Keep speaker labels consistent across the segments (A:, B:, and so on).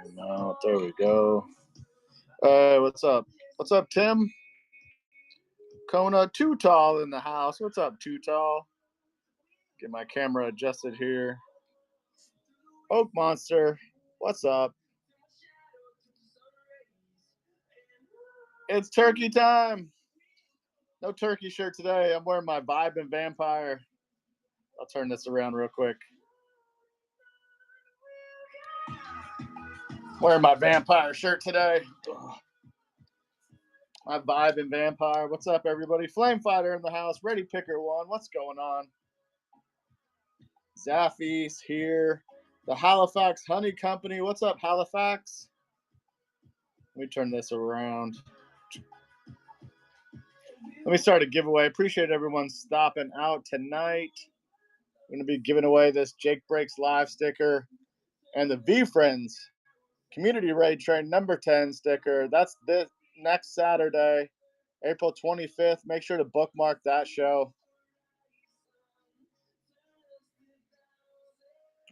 A: No, there we go. What's up? What's up, Tim? Kona Too Tall in the house. What's up, Too Tall? Get my camera adjusted here. Oak Monster, what's up? It's turkey time. No turkey shirt today. I'm wearing my Vibe and Vampire. I'll turn this around real quick. Wearing my vampire shirt today. My Vibe and Vampire. What's up, everybody? Flame Fighter in the house. Ready Picker 1. What's going on? Zaffy's here. The Halifax Honey Company. What's up, Halifax? Let me turn this around. Let me start a giveaway. Appreciate everyone stopping out tonight. I'm going to be giving away this Jake Breaks Live sticker and the VeeFriends Community Raid Train number 10 sticker. That's this next Saturday, April 25th. Make sure to bookmark that show.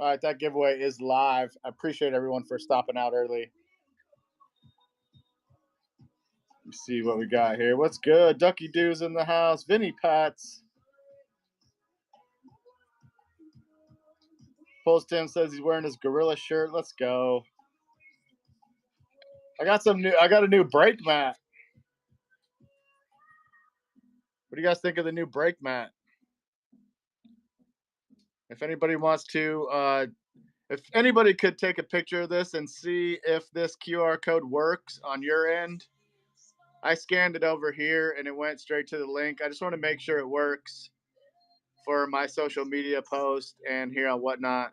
A: All right, that giveaway is live. I appreciate everyone for stopping out early. Let me see what we got here. What's good? Ducky Doo's in the house. Vinny Pats. Post Tim says he's wearing his gorilla shirt. Let's go. I got a new brake mat. What do you guys think of the new brake mat? If anybody wants to, if anybody could take a picture of this and see if this QR code works on your end. I scanned it over here and it went straight to the link. I just want to make sure it works for my social media post and here on Whatnot.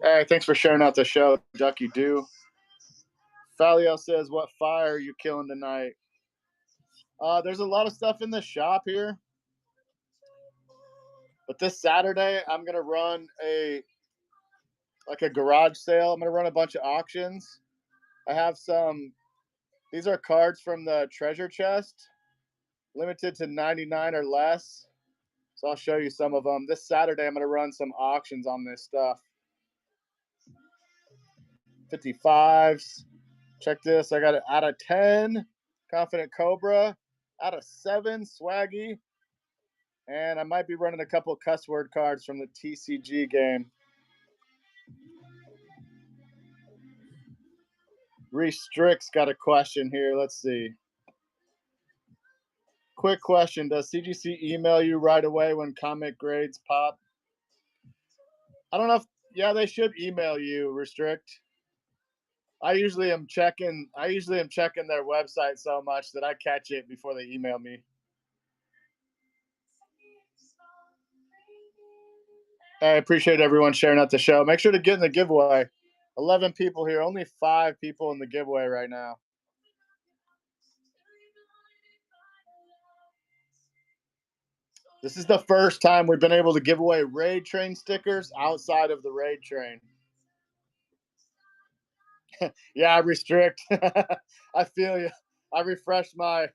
A: Hey, thanks for sharing out the show, Ducky Doo. Falio says, what fire are you killing tonight? There's a lot of stuff in the shop here. But this Saturday, I'm going to run a garage sale. I'm going to run a bunch of auctions. I have these are cards from the treasure chest, limited to 99 or less. So I'll show you some of them. This Saturday, I'm going to run some auctions on this stuff. 55s. Check this. I got it out of 10, Confident Cobra. Out of 7, Swaggy. And I might be running a couple cuss word cards from the TCG game. Restrict's got a question here. Let's see. Quick question. Does CGC email you right away when comic grades pop? I don't know if, yeah, they should email you, Restrict. I usually am checking their website so much that I catch it before they email me. I appreciate everyone sharing out the show. Make sure to get in the giveaway. 11 people here, only 5 people in the giveaway right now. This is the first time we've been able to give away Raid Train stickers outside of the Raid Train. Yeah, Restrict. I feel you. I refresh my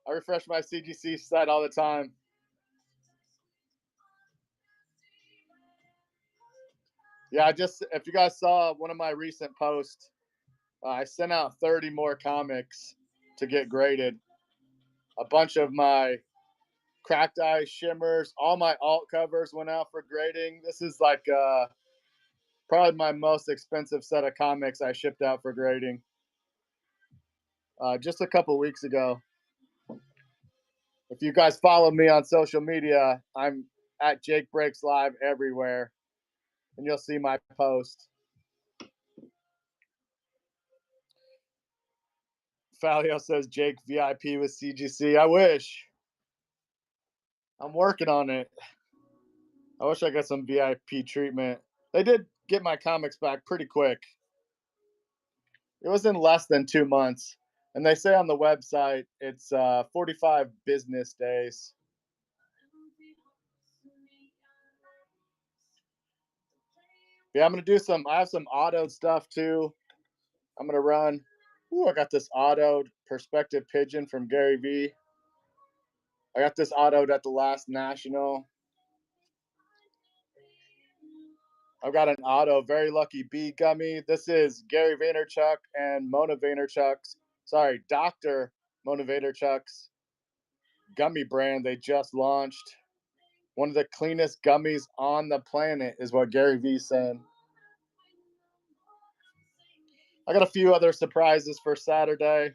A: CGC site all the time. Yeah, if you guys saw one of my recent posts, I sent out 30 more comics to get graded. A bunch of my Cracked Eye Shimmers, all my alt covers went out for grading. This is like probably my most expensive set of comics I shipped out for grading. Just a couple weeks ago. If you guys follow me on social media, I'm at Jake Breaks Live everywhere, and you'll see my post. Falio says Jake VIP with CGC. I wish. I'm working on it. I wish I got some VIP treatment. They did get my comics back pretty quick. It was in less than 2 months. And they say on the website it's 45 business days. Yeah, I'm going to do I have some autoed stuff too. I'm going to run. Ooh, I got this autoed Perspective Pigeon from Gary Vee. I got this autoed at the last National. I've got an Auto Very Lucky Bee gummy. This is Gary Vaynerchuk and Mona Vaynerchuk's, sorry, Dr. Mona Vaynerchuk's gummy brand they just launched. One of the cleanest gummies on the planet is what Gary Vee's saying. I got a few other surprises for Saturday.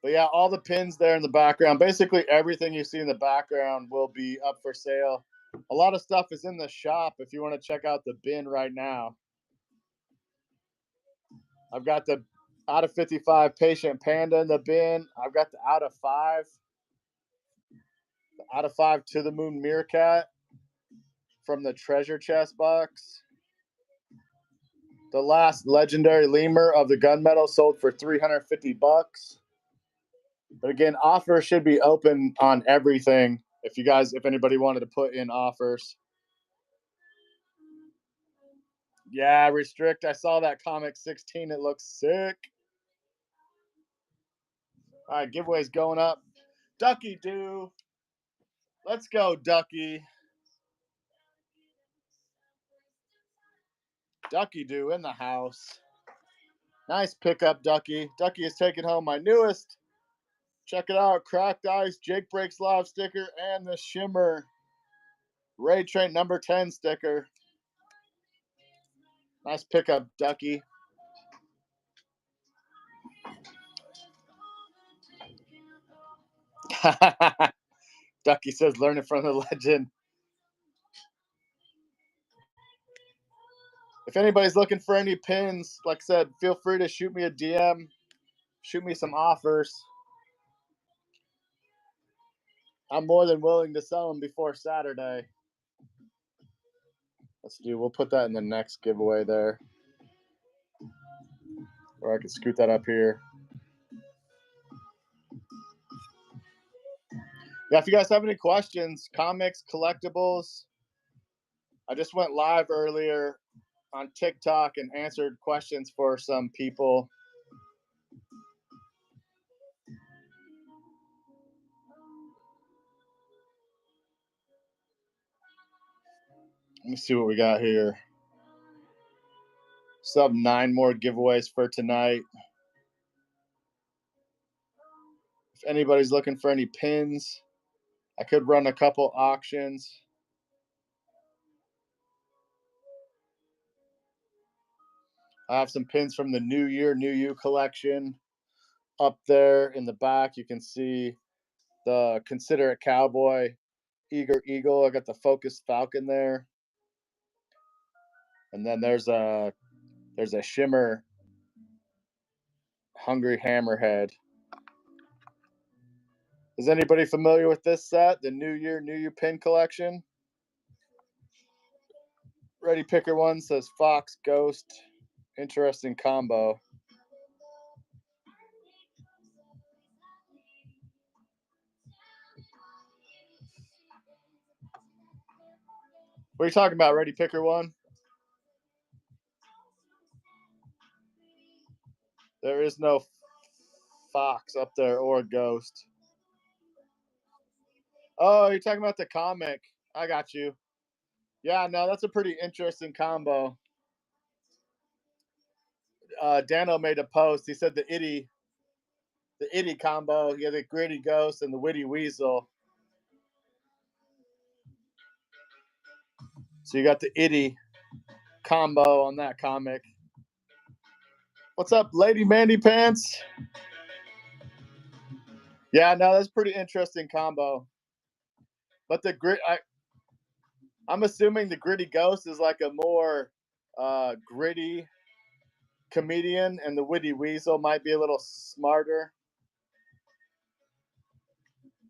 A: But yeah, all the pins there in the background. Basically everything you see in the background will be up for sale. A lot of stuff is in the shop if you want to check out the bin right now. I've got the out of 55 Patient Panda in the bin. I've got the out of 5. The out of 5 To the Moon Meerkat from the treasure chest box. The last legendary lemur of the gunmetal sold for $350. But again, offers should be open on everything. If anybody wanted to put in offers. Yeah, restrict. I saw that comic 16. It looks sick. All right, giveaways going up. Ducky Doo. Let's go, Ducky. Ducky Doo in the house. Nice pickup, Ducky. Ducky is taking home my newest. Check it out. Cracked Ice, Jake Breaks Live sticker, and the Shimmer Ray Train number 10 sticker. Nice pickup, Ducky. Ducky says, learning from the legend. If anybody's looking for any pins, like I said, feel free to shoot me a DM. Shoot me some offers. I'm more than willing to sell them before Saturday. We'll put that in the next giveaway there. Or I can scoot that up here. Yeah, if you guys have any questions, comics, collectibles, I just went live earlier on TikTok and answered questions for some people. Let me see what we got here. Still have 9 more giveaways for tonight. If anybody's looking for any pins, I could run a couple auctions. I have some pins from the New Year, New You collection. Up there in the back, you can see the Considerate Cowboy, Eager Eagle. I got the Focused Falcon there. And then there's a Shimmer Hungry Hammerhead. Is anybody familiar with this set? The New Year, New You pin collection? Ready Picker One says Fox Ghost. Interesting combo. What are you talking about, Ready Picker One? There is no Fox up there or Ghost. Oh, you're talking about the comic. I got you. Yeah, no, that's a pretty interesting combo. Dano made a post. He said the itty combo. You have the Gritty Ghost and the Witty Weasel. So you got the itty combo on that comic. What's up, Lady Mandy Pants? Yeah, no, that's pretty interesting combo. But I'm assuming the Gritty Ghost is like a more gritty comedian, and the Witty Weasel might be a little smarter.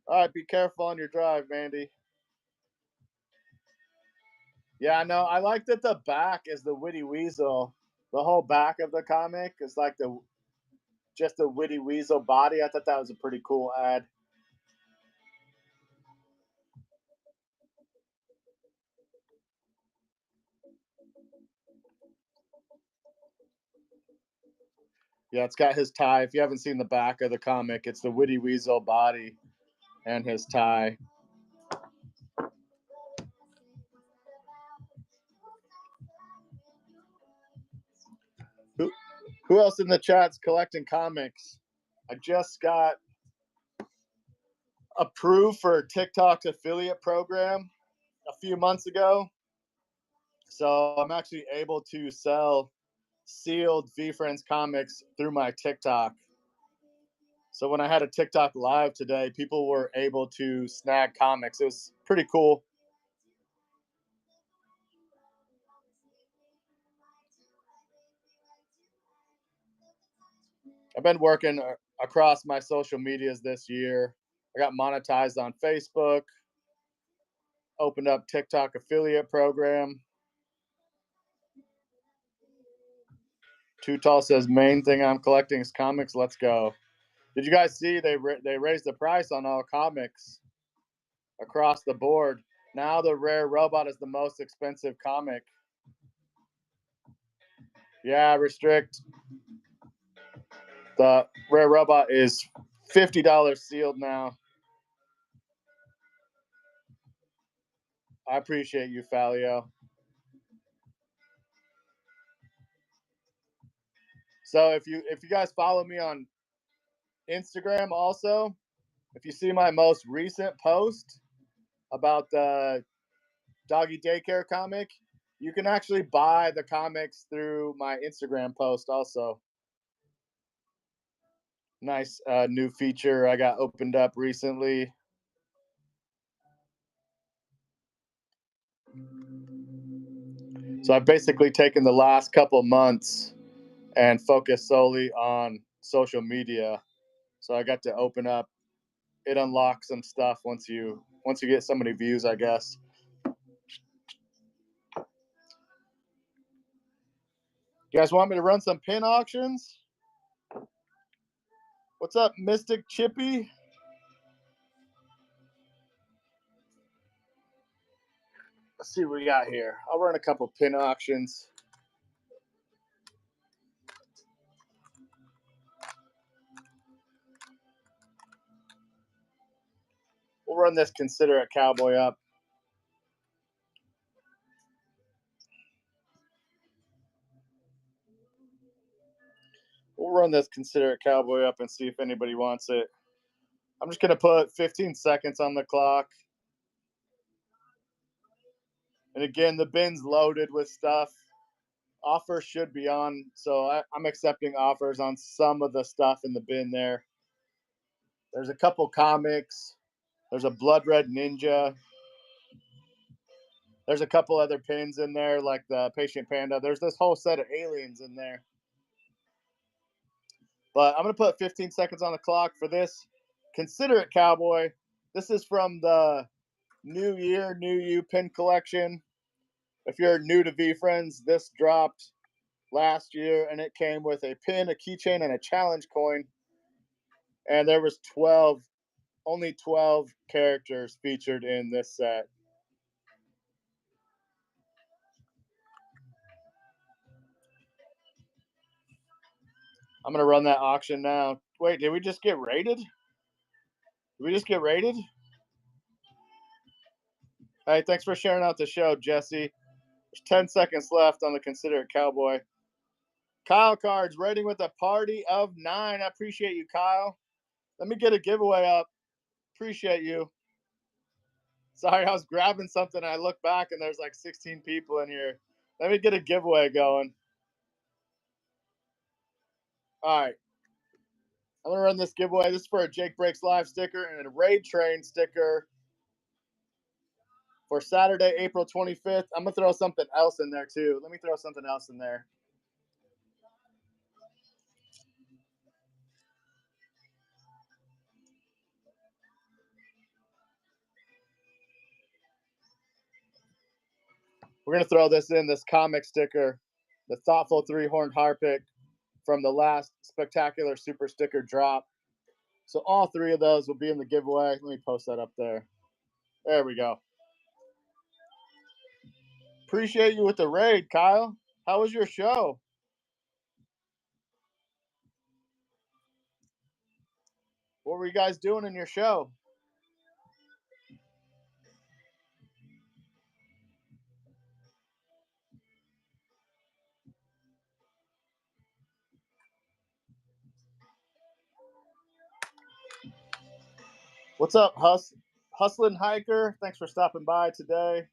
A: All right, be careful on your drive, Mandy. Yeah, no, I like that the back is the Witty Weasel. The whole back of the comic is like just the Witty Weasel body. I thought that was a pretty cool ad. Yeah, it's got his tie. If you haven't seen the back of the comic, it's the Witty Weasel body and his tie. Who else in the chat's collecting comics? I just got approved for TikTok's affiliate program a few months ago. So I'm actually able to sell sealed VeeFriends comics through my TikTok. So when I had a TikTok live today, people were able to snag comics. It was pretty cool. I've been working across my social medias this year. I got monetized on Facebook, opened up TikTok affiliate program. Too Tall says main thing I'm collecting is comics. Let's go. Did you guys see they raised the price on all comics across the board? Now the Rare Robot is the most expensive comic. Yeah, Restrict. The Rare Robot is $50 sealed now. I appreciate you, Falio. So if you guys follow me on Instagram also, if you see my most recent post about the doggy daycare comic, you can actually buy the comics through my Instagram post also. Nice new feature I got opened up recently. So I've basically taken the last couple months and focused solely on social media. So I got to open up. It unlocks some stuff once you get so many views, I guess. You guys want me to run some pin auctions? What's up, Mystic Chippy? Let's see what we got here. I'll run a couple pin auctions. We'll run this Considerate Cowboy up. We'll run this Considerate Cowboy up and see if anybody wants it. I'm just going to put 15 seconds on the clock. And again, the bin's loaded with stuff. Offers should be on, so I'm accepting offers on some of the stuff in the bin there. There's a couple comics. There's a Blood Red Ninja. There's a couple other pins in there, like the Patient Panda. There's this whole set of aliens in there. But I'm going to put 15 seconds on the clock for this Considerate Cowboy. This is from the New Year, New You pin collection. If you're new to VeeFriends, this dropped last year, and it came with a pin, a keychain, and a challenge coin. And there was only 12 characters featured in this set. I'm going to run that auction now. Wait, did we just get raided? Did we just get raided? Hey, thanks for sharing out the show, Jesse. There's 10 seconds left on the Considerate Cowboy. Kyle Cards, rating with a party of 9. I appreciate you, Kyle. Let me get a giveaway up. Appreciate you. Sorry, I was grabbing something. And I look back and there's like 16 people in here. Let me get a giveaway going. All right. I'm going to run this giveaway. This is for a Jake Breaks Live sticker and a Raid Train sticker for Saturday, April 25th. I'm going to throw something else in there too. Let me throw something else in there. We're going to throw this in, this comic sticker, the Thoughtful 3-Horned Harpic from the last Spectacular Super Sticker drop. So all 3 of those will be in the giveaway. Let me post that up there. There we go. Appreciate you with the raid, Kyle. How was your show? What were you guys doing in your show? What's up, Hustlin' Hiker? Thanks for stopping by today.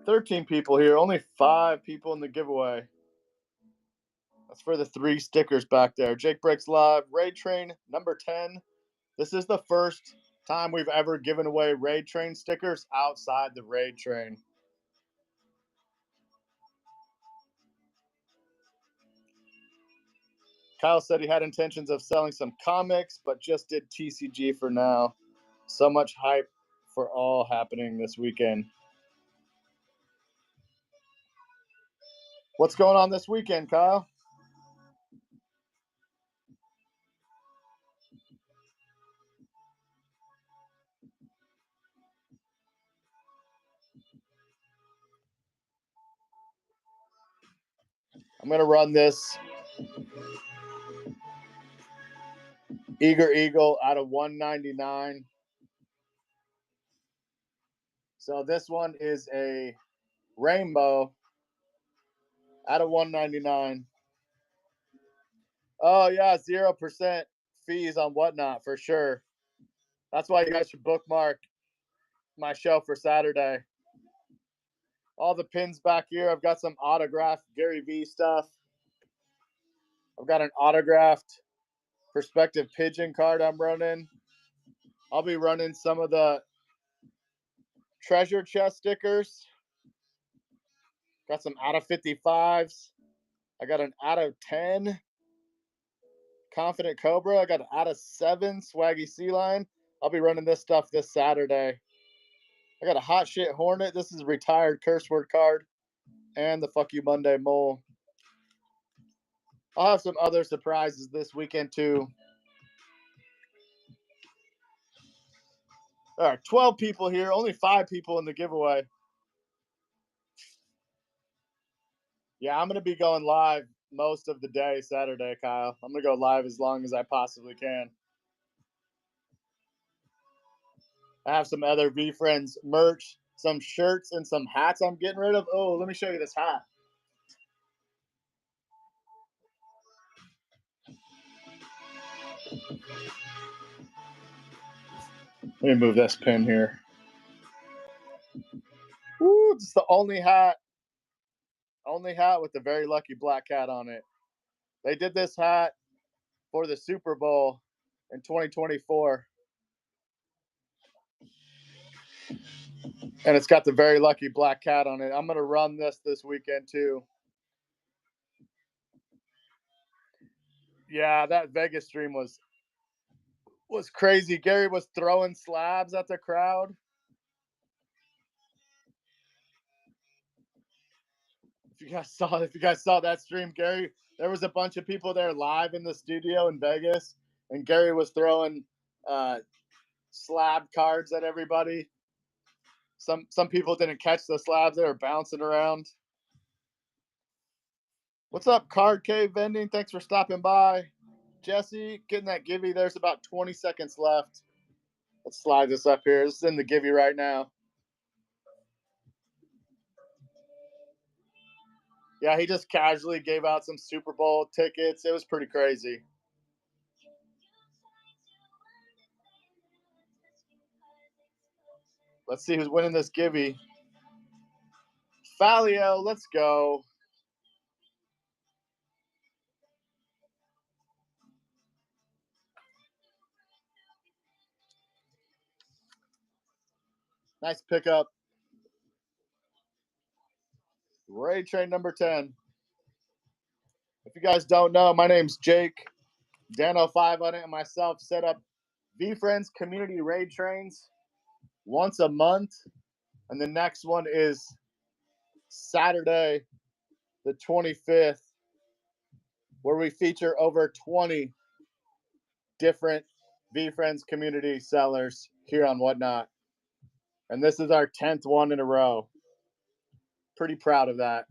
A: $13 people here. Only 5 people in the giveaway. That's for the 3 stickers back there. Jake Breaks Live, Raid Train number 10. This is the first time we've ever given away Raid Train stickers outside the Raid Train. Kyle said he had intentions of selling some comics, but just did TCG for now. So much hype for all happening this weekend. What's going on this weekend, Kyle? I'm going to run this Eager Eagle out of 199. So this one is a rainbow out of 199. Oh yeah, 0% fees on Whatnot for sure. That's why you guys should bookmark my show for Saturday. All the pins back here. I've got some autographed Gary V stuff. I've got an autographed Perspective Pigeon card I'm running. I'll be running some of the treasure chest stickers. Got some out of 55s. I got an out of 10 Confident Cobra. I got an out of 7 Swaggy Sea Lion. I'll be running this stuff this Saturday. I got a Hot Shit Hornet. This is a retired curse word card. And the Fuck You Monday Mole. I'll have some other surprises this weekend too. All right, 12 people here. Only 5 people in the giveaway. Yeah, I'm going to be going live most of the day Saturday, Kyle. I'm going to go live as long as I possibly can. I have some other VeeFriends merch, some shirts, and some hats I'm getting rid of. Oh, let me show you this hat. Let me move this pin here. Woo, it's the only hat with the very lucky black cat on it. They did this hat for the Super Bowl in 2024. And it's got the very lucky black cat on it. I'm going to run this weekend too. Yeah, that Vegas stream was crazy. Gary was throwing slabs at the crowd. If you guys saw that stream, Gary, there was a bunch of people there live in the studio in Vegas, and Gary was throwing slab cards at everybody. Some people didn't catch the slabs; they were bouncing around. What's up, Card Cave Vending? Thanks for stopping by. Jesse, getting that givey. There's about 20 seconds left. Let's slide this up here. This is in the givey right now. Yeah, he just casually gave out some Super Bowl tickets. It was pretty crazy. Let's see who's winning this givey. Falio, let's go. Nice pickup. Raid Train number 10. If you guys don't know, my name's Jake. Dan05 on it and myself set up VeeFriends community raid trains once a month. And the next one is Saturday, the 25th, where we feature over 20 different VeeFriends community sellers here on Whatnot. And this is our 10th one in a row. Pretty proud of that.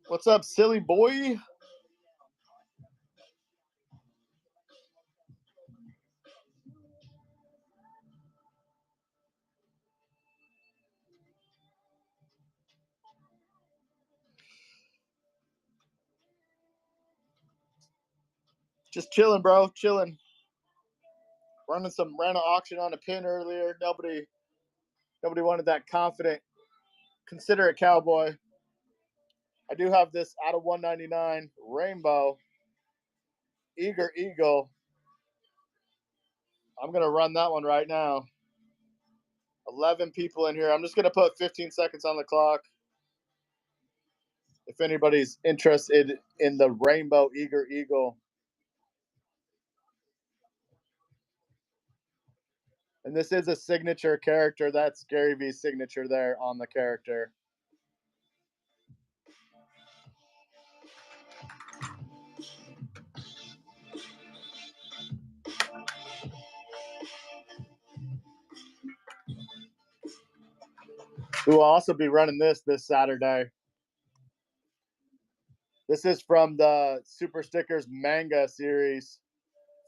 A: What's up, silly boy? Just chilling, bro. Chilling. Ran an auction on a pin earlier. Nobody wanted that confident, considerate cowboy. I do have this out of 199 rainbow eager eagle. I'm gonna run that one right now. 11 people in here. I'm just gonna put 15 seconds on the clock. If anybody's interested in the rainbow eager eagle. And this is a signature character. That's Gary V's signature there on the character. We will also be running this Saturday. This is from the Super Stickers manga series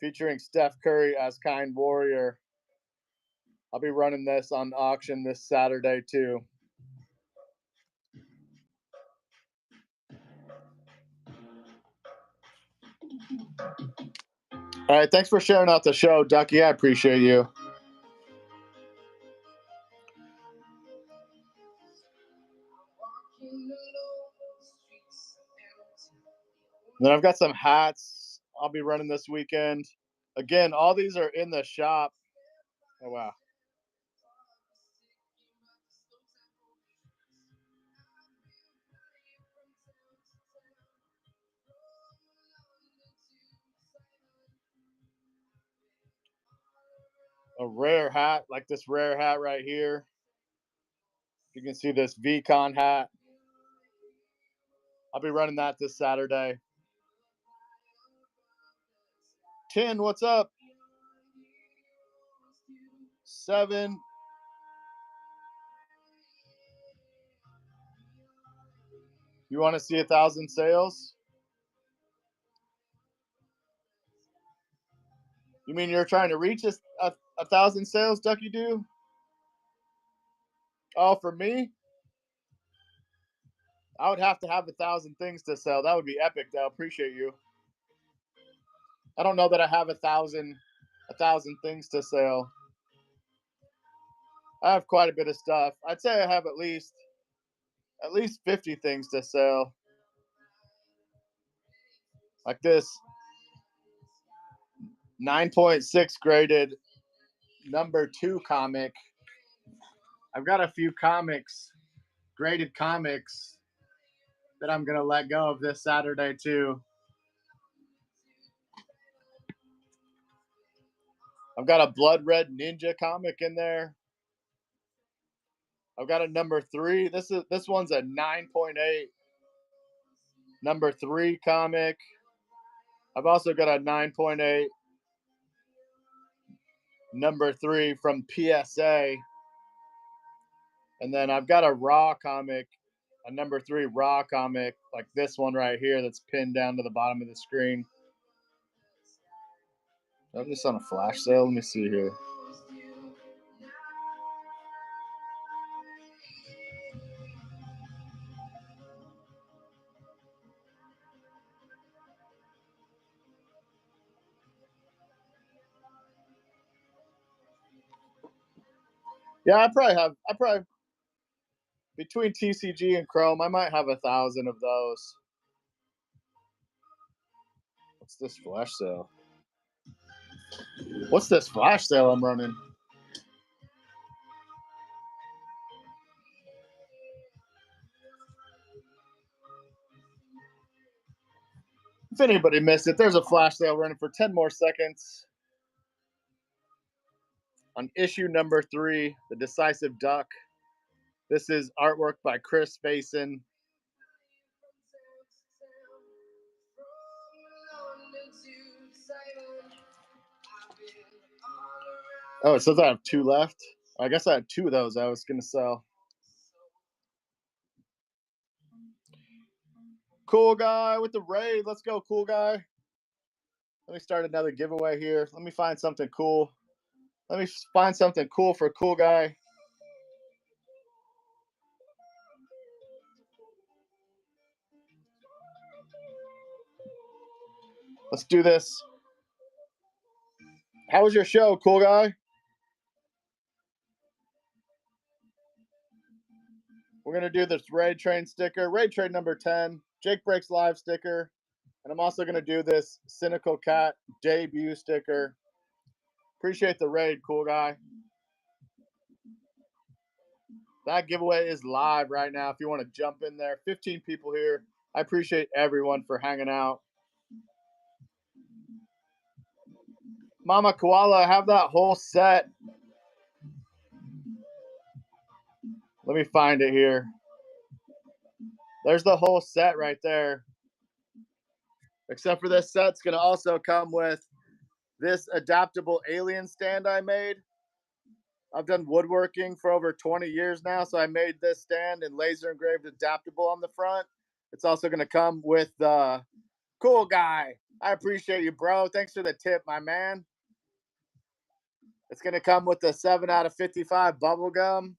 A: featuring Steph Curry as Kind Warrior. I'll be running this on auction this Saturday too. All right, thanks for sharing out the show, Ducky. I appreciate you. Then I've got some hats I'll be running this weekend. Again, all these are in the shop. Oh, wow. A rare hat, like this rare hat right here. You can see this VCon hat. I'll be running that this Saturday. 10, what's up? 7. You want to see 1,000 sales? You mean you're trying to reach a 1,000 sales, Ducky Doo? Oh, for me? I would have to have 1,000 things to sell. That would be epic, though. Appreciate you. I don't know that I have 1,000 things to sell. I have quite a bit of stuff. I'd say I have at least 50 things to sell. Like this 9.6 graded number 2 comic. I've got a few graded comics that I'm going to let go of this Saturday too. I've got a Blood Red Ninja comic in there. I've got a number 3. This one's a 9.8 number 3 comic. I've also got a 9.8 number 3 from PSA. And then I've got a raw comic, a number 3 raw comic, like this one right here that's pinned down to the bottom of the screen. I'm just on a flash sale. Let me see here. Yeah, I probably between TCG and Chrome, I might have 1,000 of those. What's this flash sale? What's this flash sale I'm running? If anybody missed it, there's a flash sale running for 10 more seconds on issue number 3, The Decisive Duck. This is artwork by Chris Faison. Oh, it says I have 2 left. I guess I had 2 of those I was going to sell. Cool guy with the raid. Let's go, cool guy. Let me start another giveaway here. Let me find something cool. Let me find something cool for cool guy. Let's do this. How was your show, cool guy? We're going to do this raid train sticker, raid train number 10, Jake Breaks Live sticker. And I'm also going to do this Cynical Cat debut sticker. Appreciate the raid, cool guy. That giveaway is live right now if you want to jump in there. 15 people here. I appreciate everyone for hanging out. Mama Koala, I have that whole set. Let me find it here. There's the whole set right there. Except for this set's going to also come with this adaptable alien stand I made. I've done woodworking for over 20 years now, so I made this stand and laser engraved adaptable on the front. It's also going to come with the cool guy. I appreciate you, bro. Thanks for the tip, my man. It's going to come with the 7 out of 55 bubble gum.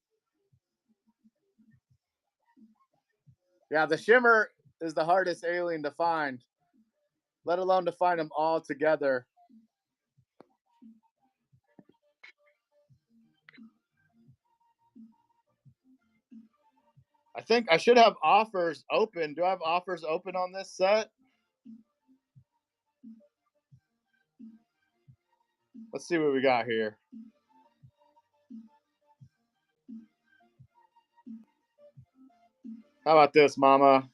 A: Yeah, the shimmer is the hardest alien to find, let alone to find them all together. I think I should have offers open. Do I have offers open on this set? Let's see what we got here. How about this, mama?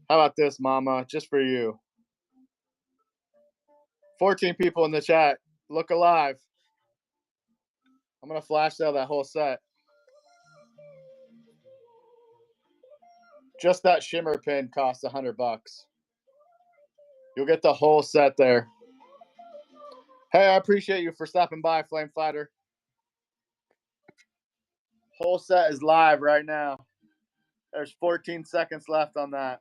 A: How about this, mama? Just for you. 14 people in the chat. Look alive. I'm going to flash sale that whole set. Just that shimmer pin costs $100. You'll get the whole set there. Hey, I appreciate you for stopping by, Flame Fighter. Whole set is live right now. There's 14 seconds left on that.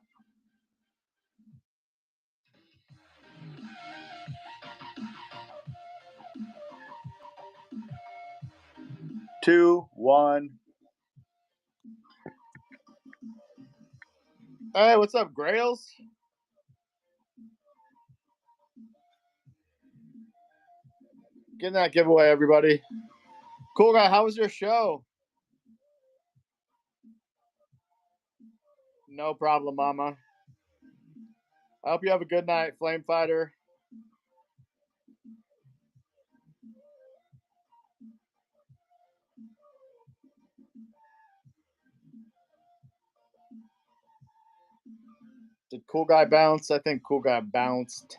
A: 2, 1. Hey, what's up, Grails? Getting that giveaway, everybody. Cool guy, how was your show? No problem, mama. I hope you have a good night, Flame Fighter. Did cool guy bounce? I think cool guy bounced.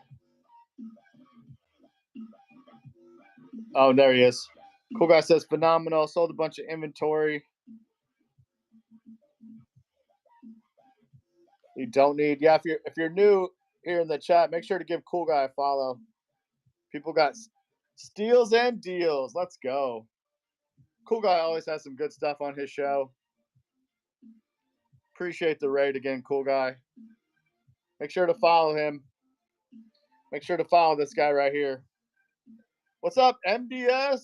A: Oh, there he is. Cool guy says phenomenal. Sold a bunch of inventory. You don't need. Yeah, if you're new here in the chat, make sure to give cool guy a follow. People got steals and deals. Let's go. Cool guy always has some good stuff on his show. Appreciate the raid again, cool guy. Make sure to follow him. Make sure to follow this guy right here. What's up, MDS?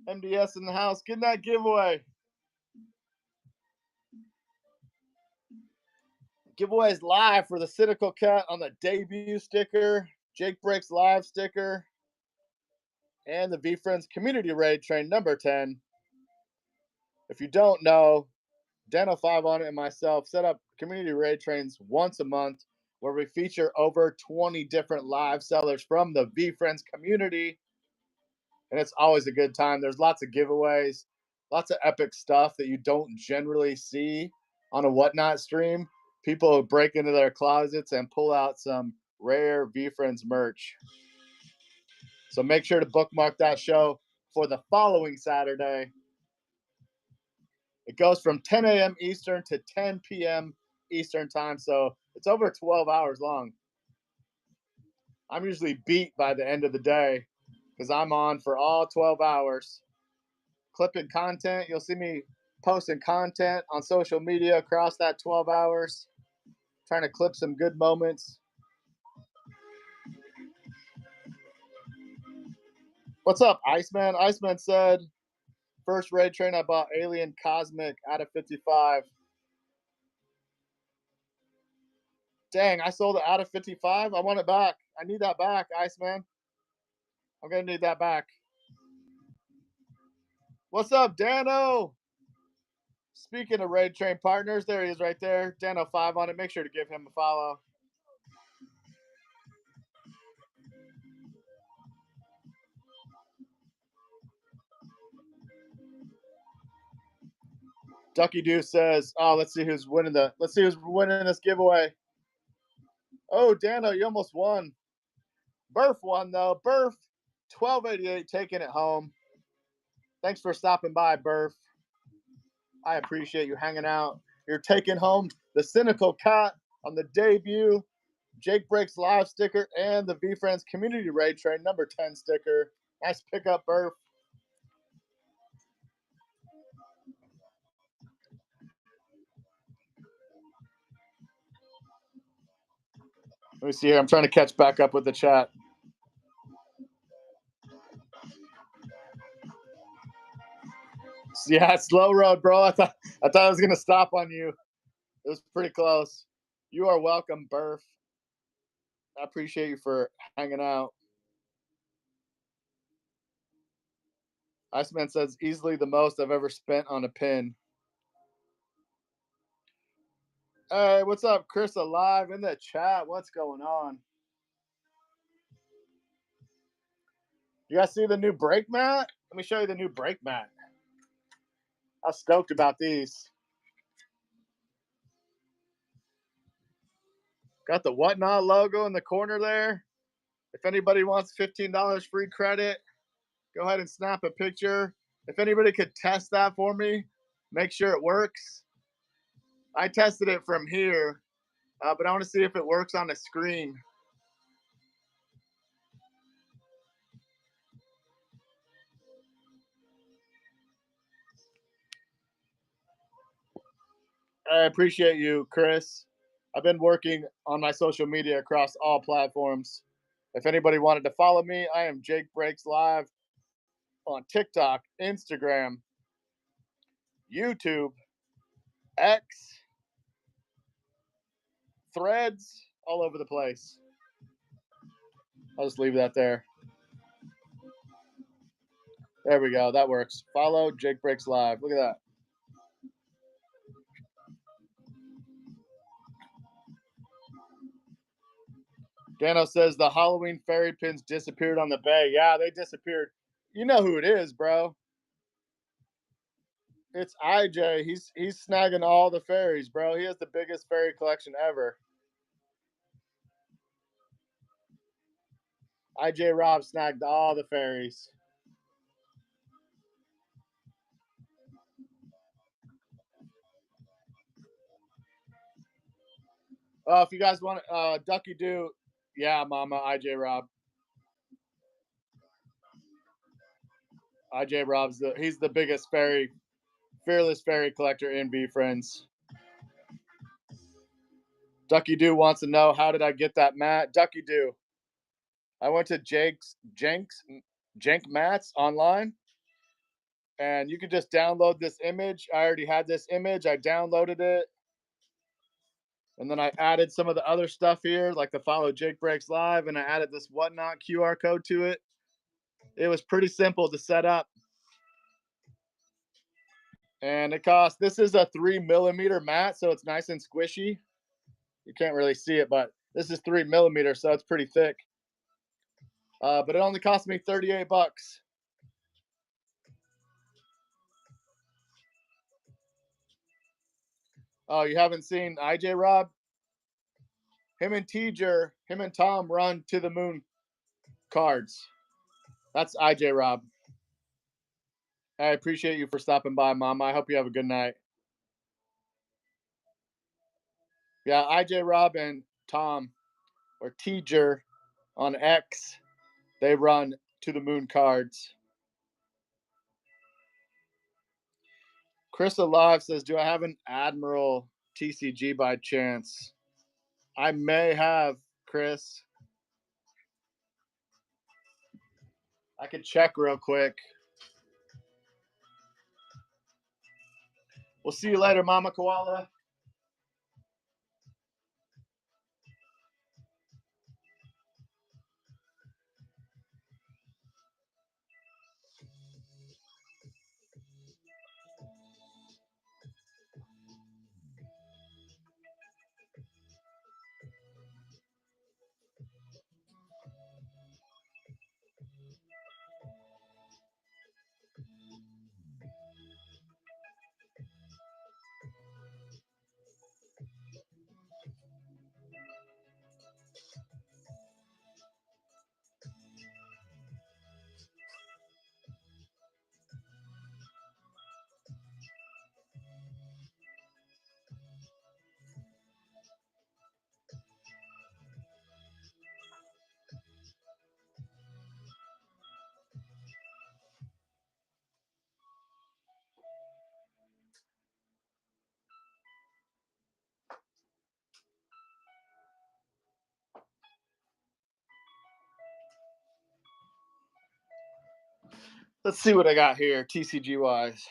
A: MDS in the house. Getting that giveaway. Giveaway is live for the Cynical Cat on the debut sticker, Jake Breaks Live sticker, and the VeeFriends Community Raid Train number 10. If you don't know, Dano5 on it and myself set up community raid trains once a month where we feature over 20 different live sellers from the VeeFriends community. And it's always a good time. There's lots of giveaways, lots of epic stuff that you don't generally see on a Whatnot stream. People break into their closets and pull out some rare VeeFriends merch. So make sure to bookmark that show for the following Saturday. It goes from 10 a.m. Eastern to 10 p.m. Eastern time, so it's over 12 hours long. I'm usually beat by the end of the day because I'm on for all 12 hours. Clipping content, you'll see me posting content on social media across that 12 hours. Trying to clip some good moments. What's up, Iceman? Iceman said, first raid train I bought, Alien Cosmic out of 55. Dang, I sold it out of 55. I want it back. I need that back, Iceman. I'm going to need that back. What's up, Dano? Speaking of raid train partners, there he is right there. Dano5 on it. Make sure to give him a follow. Ducky Doo says, "Oh, let's see who's winning this giveaway." Oh, Dano, you almost won. Burf won though. Burf, 1288, taking it home. Thanks for stopping by, Burf. I appreciate you hanging out. You're taking home the Cynical Cat on the debut Jake Breaks Live sticker and the VeeFriends Community Raid Train number 10 sticker. Nice pickup, Burf. Let me see here. I'm trying to catch back up with the chat. Yeah, slow road, bro. I thought I was gonna stop on you. It was pretty close. You are welcome, Burf. I appreciate you for hanging out. Iceman says easily the most I've ever spent on a pin. Hey, what's up, Chris? Alive in the chat. What's going on? You guys see the new brake mat? Let me show you the new brake mat. I'm stoked about these. Got the Whatnot logo in the corner there. If anybody wants $15 free credit, go ahead and snap a picture. If anybody could test that for me, make sure it works. I tested it from here, but I want to see if it works on the screen. I appreciate you, Chris. I've been working on my social media across all platforms. If anybody wanted to follow me, I am Jake Breaks Live on TikTok, Instagram, YouTube, X, Threads, all over the place. I'll just leave that there. There we go. That works. Follow Jake Breaks Live. Look at that. Dano says the Halloween fairy pins disappeared on the bay. Yeah, they disappeared. You know who it is, bro. It's IJ. He's snagging all the fairies, bro. He has the biggest fairy collection ever. IJ Rob snagged all the fairies. If you guys want Ducky Doo, yeah, Mama, IJ Rob. IJ Rob's he's the biggest fearless fairy collector in VeeFriends. Ducky Doo wants to know, how did I get that mat? Ducky Doo, I went to Jenk Mats online, and you could just download this image. I already had this image. I downloaded it, and then I added some of the other stuff here, like the follow Jake Breaks Live, and I added this Whatnot QR code to it. It was pretty simple to set up. And it costs, this is a 3mm mat, so it's nice and squishy. You can't really see it, but this is 3mm, so it's pretty thick. But it only cost me 38 bucks. Oh, you haven't seen IJ Rob? Him and Tom run to the moon cards. That's IJ Rob. I appreciate you for stopping by, Mama. I hope you have a good night. Yeah, IJ Rob and Tom, or Teager on X, they run to the moon cards. Chris Alive says, do I have an Admiral TCG by chance? I may have, Chris. I could check real quick. We'll see you later, Mama Koala. Let's see what I got here, TCG wise.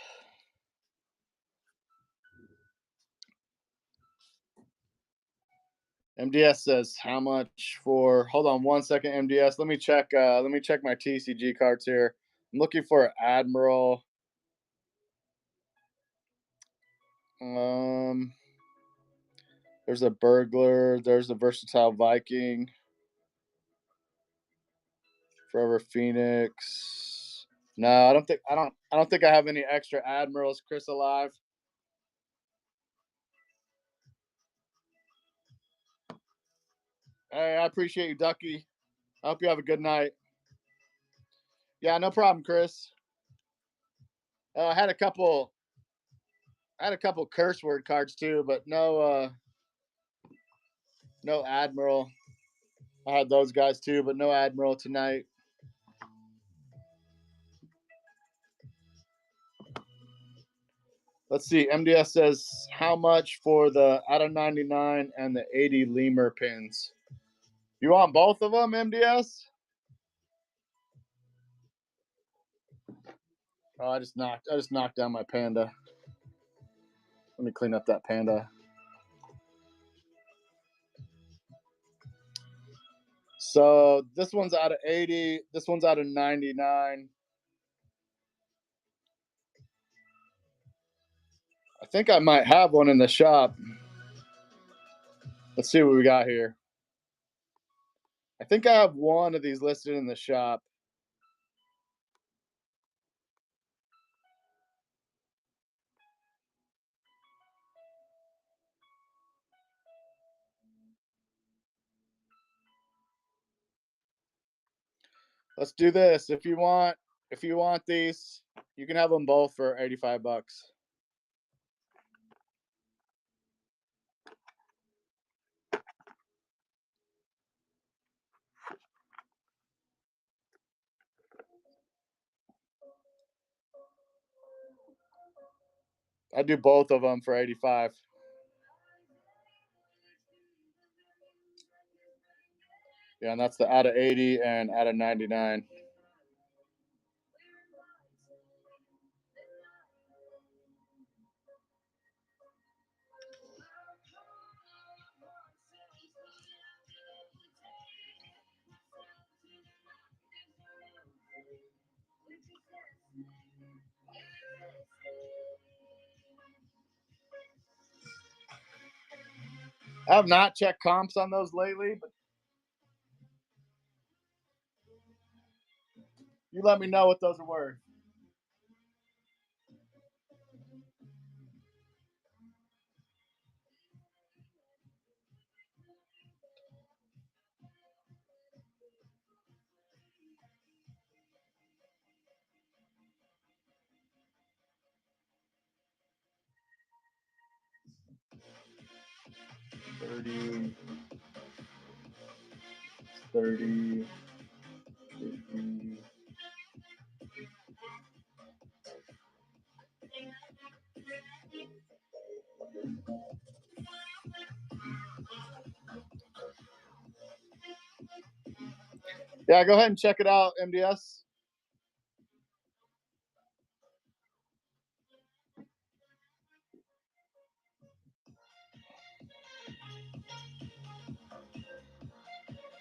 A: MDS says how much for? Hold on one second, MDS. Let me check. Let me check my TCG cards here. I'm looking for an Admiral. There's a Burglar. There's a Versatile Viking. Forever Phoenix. No, I don't think I have any extra Admirals, Chris, alive. Hey, I appreciate you, Ducky. I hope you have a good night. Yeah, no problem, Chris. I had a couple curse word cards too, but no Admiral. I had those guys too, but no Admiral tonight. Let's see. MDS says how much for the out of 99 and the 80 lemur pins. You want both of them, MDS? Oh, I just knocked down my panda. Let me clean up that panda. So this one's out of 80. This one's out of 99. I think I might have one in the shop. Let's see what we got here. I think I have one of these listed in the shop. Let's do this. If you want these, you can have them both for 85 bucks. I do both of them for 85. Yeah, and that's the out of 80 and out of 99. I have not checked comps on those lately, but you let me know what those are worth. $30, $30, $50. Yeah, go ahead and check it out, MDS.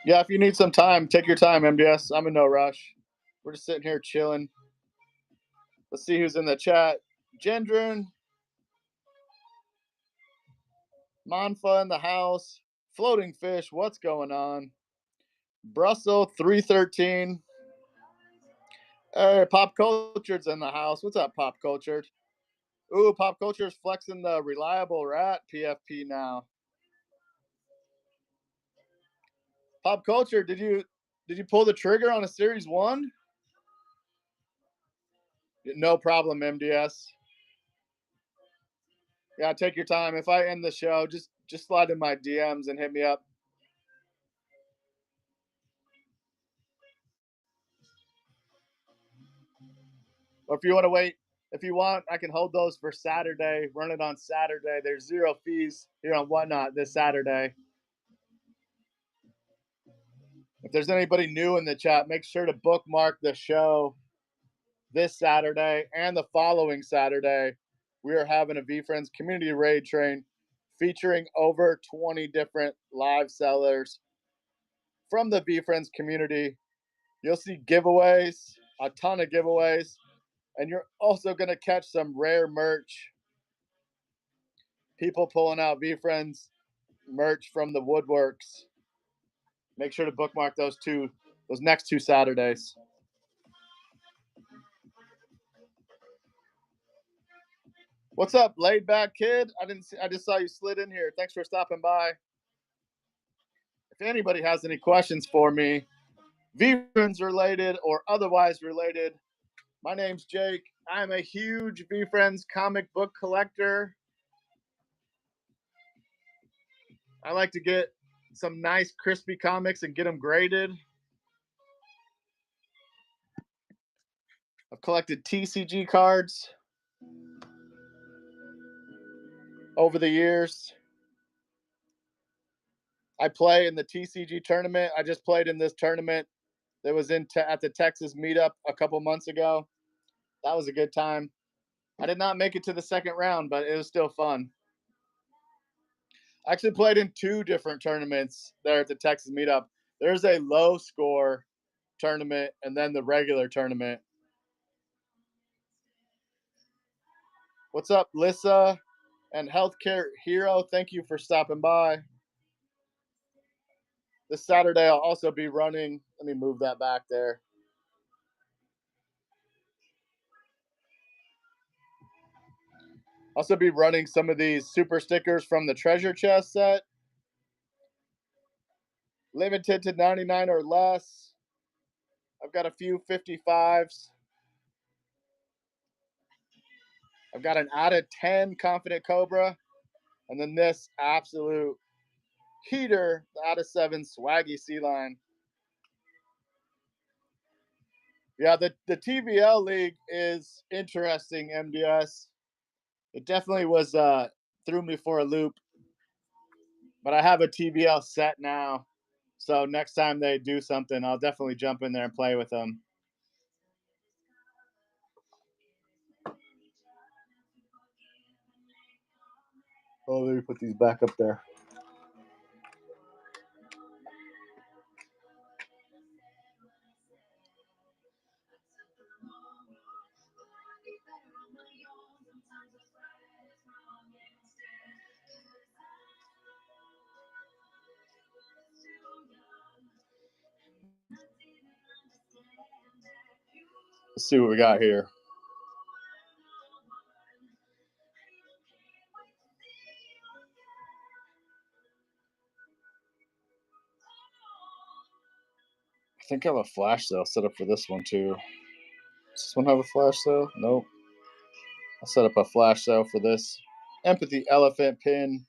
A: Yeah, if you need some time, take your time, MDS. I'm in no rush. We're just sitting here chilling. Let's see who's in the chat. Gendron, Monfa in the house. Floating Fish, what's going on? Brussels 313. Hey, Pop Cultured's in the house. What's up, Pop Cultured? Ooh, Pop Culture's flexing the reliable rat PFP now. Pop Culture, did you pull the trigger on a series 1? No problem, MDS. Yeah, take your time. If I end the show, just slide in my DMs and hit me up. Or if you want to wait, if you want, I can hold those for Saturday. Run it on Saturday. There's 0 fees here on Whatnot this Saturday. If there's anybody new in the chat, make sure to bookmark the show this Saturday and the following Saturday. We are having a VeeFriends community raid train featuring over 20 different live sellers from the VeeFriends community. You'll see giveaways, a ton of giveaways, and you're also going to catch some rare merch. People pulling out VeeFriends merch from the woodworks. Make sure to bookmark those next 2 Saturdays. What's up, laid back kid? I just saw you slid in here. Thanks for stopping by. If anybody has any questions for me, VeeFriends related or otherwise related, my name's Jake. I'm a huge VeeFriends comic book collector. I like to get some nice crispy comics and get them graded. I've collected TCG cards over the years. I play in the TCG tournament. I just played in this tournament that was at the Texas meetup a couple months ago. That was a good time. I did not make it to the second round, but it was still fun. I actually played in 2 different tournaments there at the Texas meetup. There's a low score tournament and then the regular tournament. What's up, Lissa and Healthcare Hero? Thank you for stopping by. This Saturday, I'll also be running. Let me move that back there. Also be running some of these super stickers from the treasure chest set. Limited to 99 or less. I've got a few 55s. I've got an out of 10 Confident Cobra. And then this absolute heater, the out of 7 Swaggy Sea Line. Yeah, the TVL League is interesting, MDS. It definitely was threw me for a loop. But I have a TVL set now. So next time they do something, I'll definitely jump in there and play with them. Oh, let me put these back up there. Let's see what we got here. I think I have a flash sale set up for this one too. Does this one have a flash sale? Nope. I'll set up a flash sale for this Empathy Elephant pin.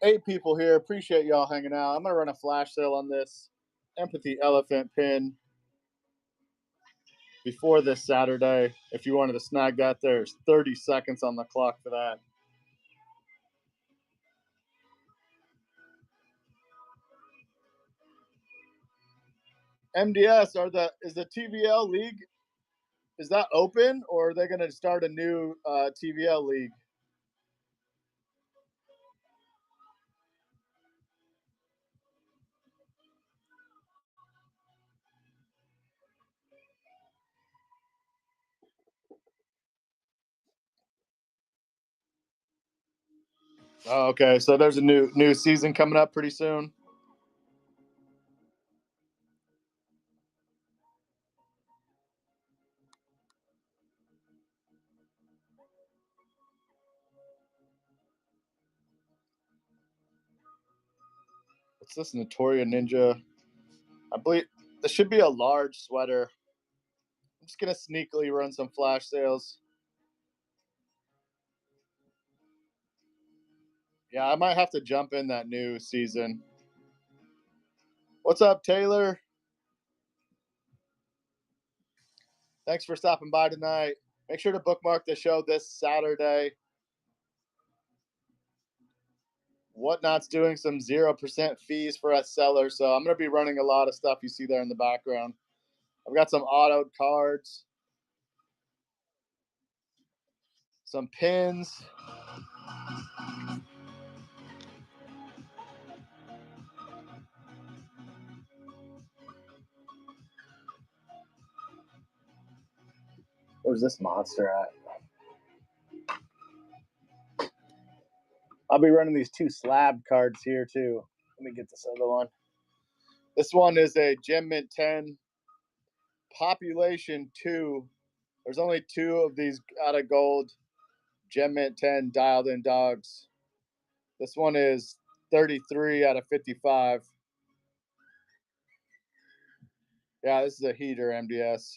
A: 8 people here. Appreciate y'all hanging out. I'm gonna run a flash sale on this empathy elephant pin before this Saturday. If you wanted to snag that, there's 30 seconds on the clock for that. MDS, is the TVL league, is that open, or are they going to start a new TVL league? Oh, okay, so there's a new season coming up pretty soon. What's this Notoria Ninja? I believe this should be a large sweater. I'm just gonna sneakily run some flash sales. Yeah, I might have to jump in that new season. What's up, Taylor? Thanks for stopping by tonight. Make sure to bookmark the show this Saturday. Whatnot's doing some 0% fees for us sellers, so I'm going to be running a lot of stuff you see there in the background. I've got some autoed cards, some pins. Where's this monster at? I'll be running these 2 slab cards here too. Let me get this other one. This one is a Gem Mint 10 Population 2. There's only 2 of these out of gold Gem Mint 10 dialed in dogs. This one is 33 out of 55. Yeah, this is a heater, MDS.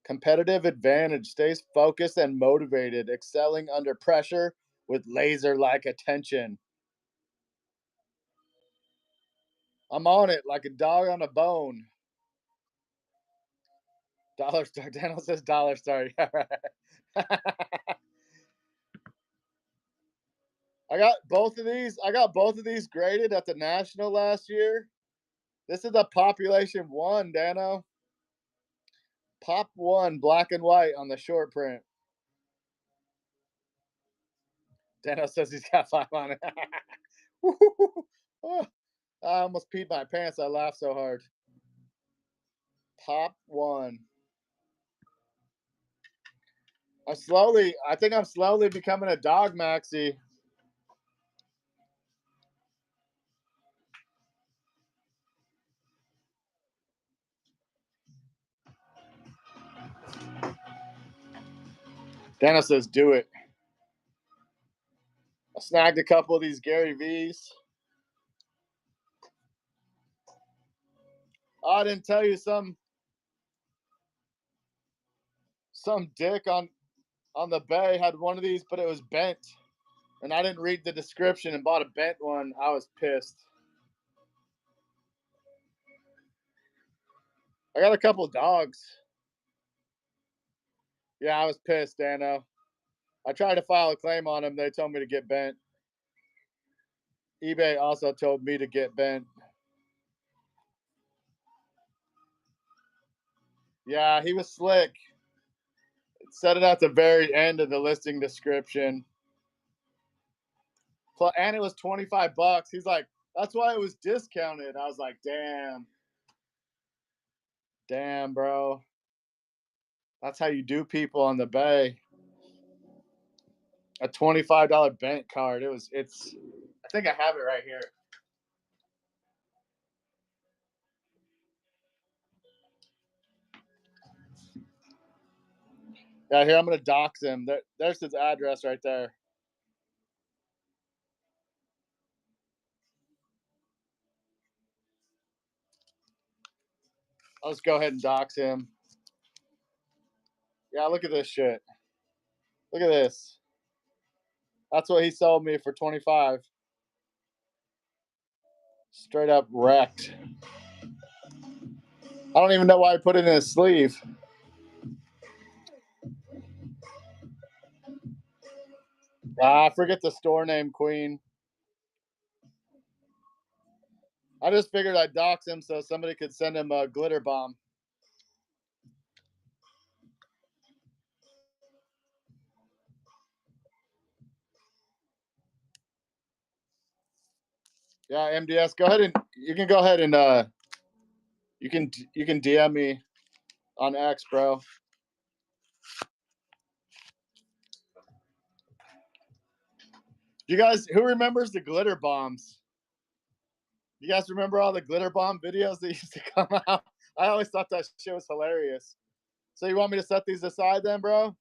A: Competitive advantage, stays focused and motivated, excelling under pressure with laser-like attention. I'm on it like a dog on a bone. Dollar Star. Daniel says Dollar Star. Yeah, right. I got both of these graded at the National last year. This is a Population 1, Dano. Pop 1, black and white on the short print. Dano says he's got 5 on it. Oh, I almost peed my pants. I laughed so hard. Pop 1. I think I'm slowly becoming a dog maxi. Dana says, do it. I snagged a couple of these Gary V's. Oh, I didn't tell you some dick on the bay had one of these, but it was bent. And I didn't read the description and bought a bent one. I was pissed. I got a couple dogs. Yeah, I was pissed, Dano. I tried to file a claim on them. They told me to get bent. eBay also told me to get bent. Yeah, he was slick. It said it at the very end of the listing description. And it was $25. He's like, that's why it was discounted. I was like, damn, bro. That's how you do people on the bay. A $25 bent card. I think I have it right here. Yeah, here, I'm going to dox him. There's his address right there. I'll just go ahead and dox him. Yeah, look at this shit. Look at this. That's what he sold me for 25. Straight up wrecked. I don't even know why I put it in his sleeve. I forget the store name, Queen. I just figured I'd dox him so somebody could send him a glitter bomb. Yeah, MDS, go ahead and you can go ahead and you can DM me on X, bro. You guys, who remembers the glitter bombs? You guys remember all the glitter bomb videos that used to come out? I always thought that shit was hilarious. So you want me to set these aside then, bro?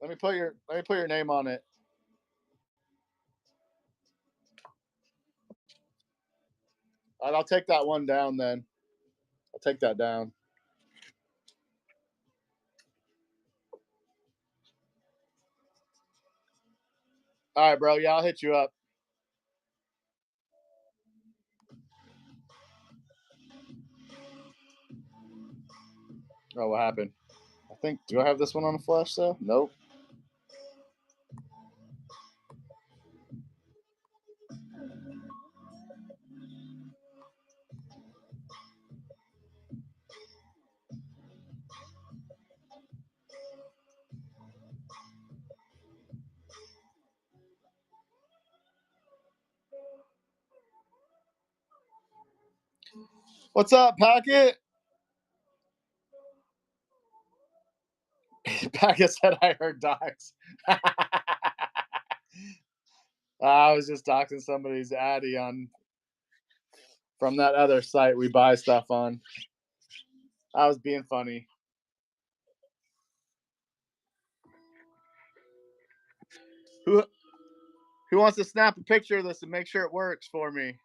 A: Let me put your name on it. All right, I'll take that one down then. I'll take that down. All right, bro. Yeah, I'll hit you up. Oh, what happened? I think, do I have this one on the flash though? Nope. What's up, Packet? Packet said I heard docs. I was just doxing somebody's Addy on from that other site we buy stuff on. I was being funny. Who wants to snap a picture of this and make sure it works for me?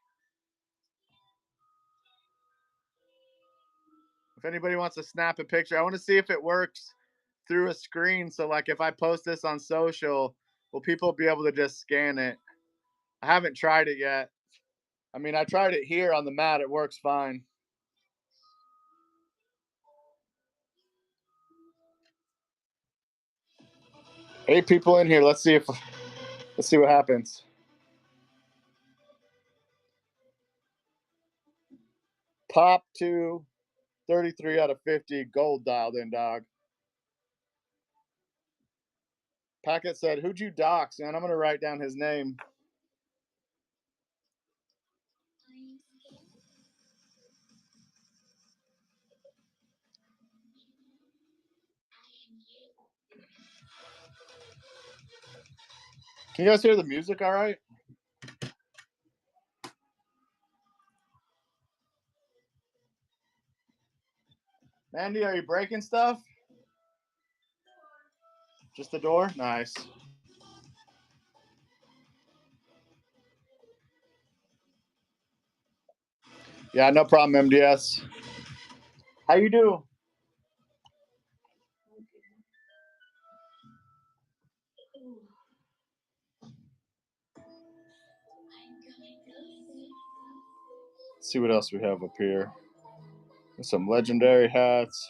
A: If anybody wants to snap a picture, I want to see if it works through a screen. So, like, if I post this on social, will people be able to just scan it? I haven't tried it yet. I mean, I tried it here on the mat. It works fine. Eight people in here. Let's see what happens. Pop to 33 out of 50. Gold dialed in, dog. Packet said, "Who'd you dox?" And I'm gonna write down his name. Can you guys hear the music all right? Mandy, are you breaking stuff? Just the door? Nice. Yeah, no problem, MDS. How you do? Let's see what else we have up here. There's some legendary hats.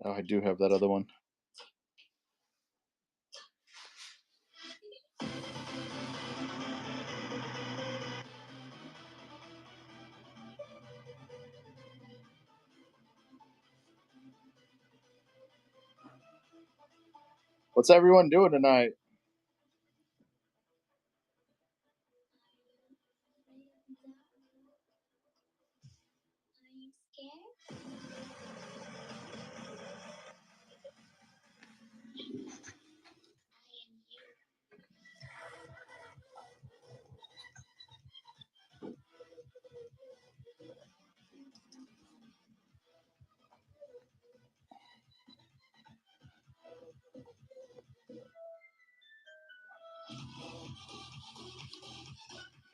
A: Oh, I do have that other one. What's everyone doing tonight?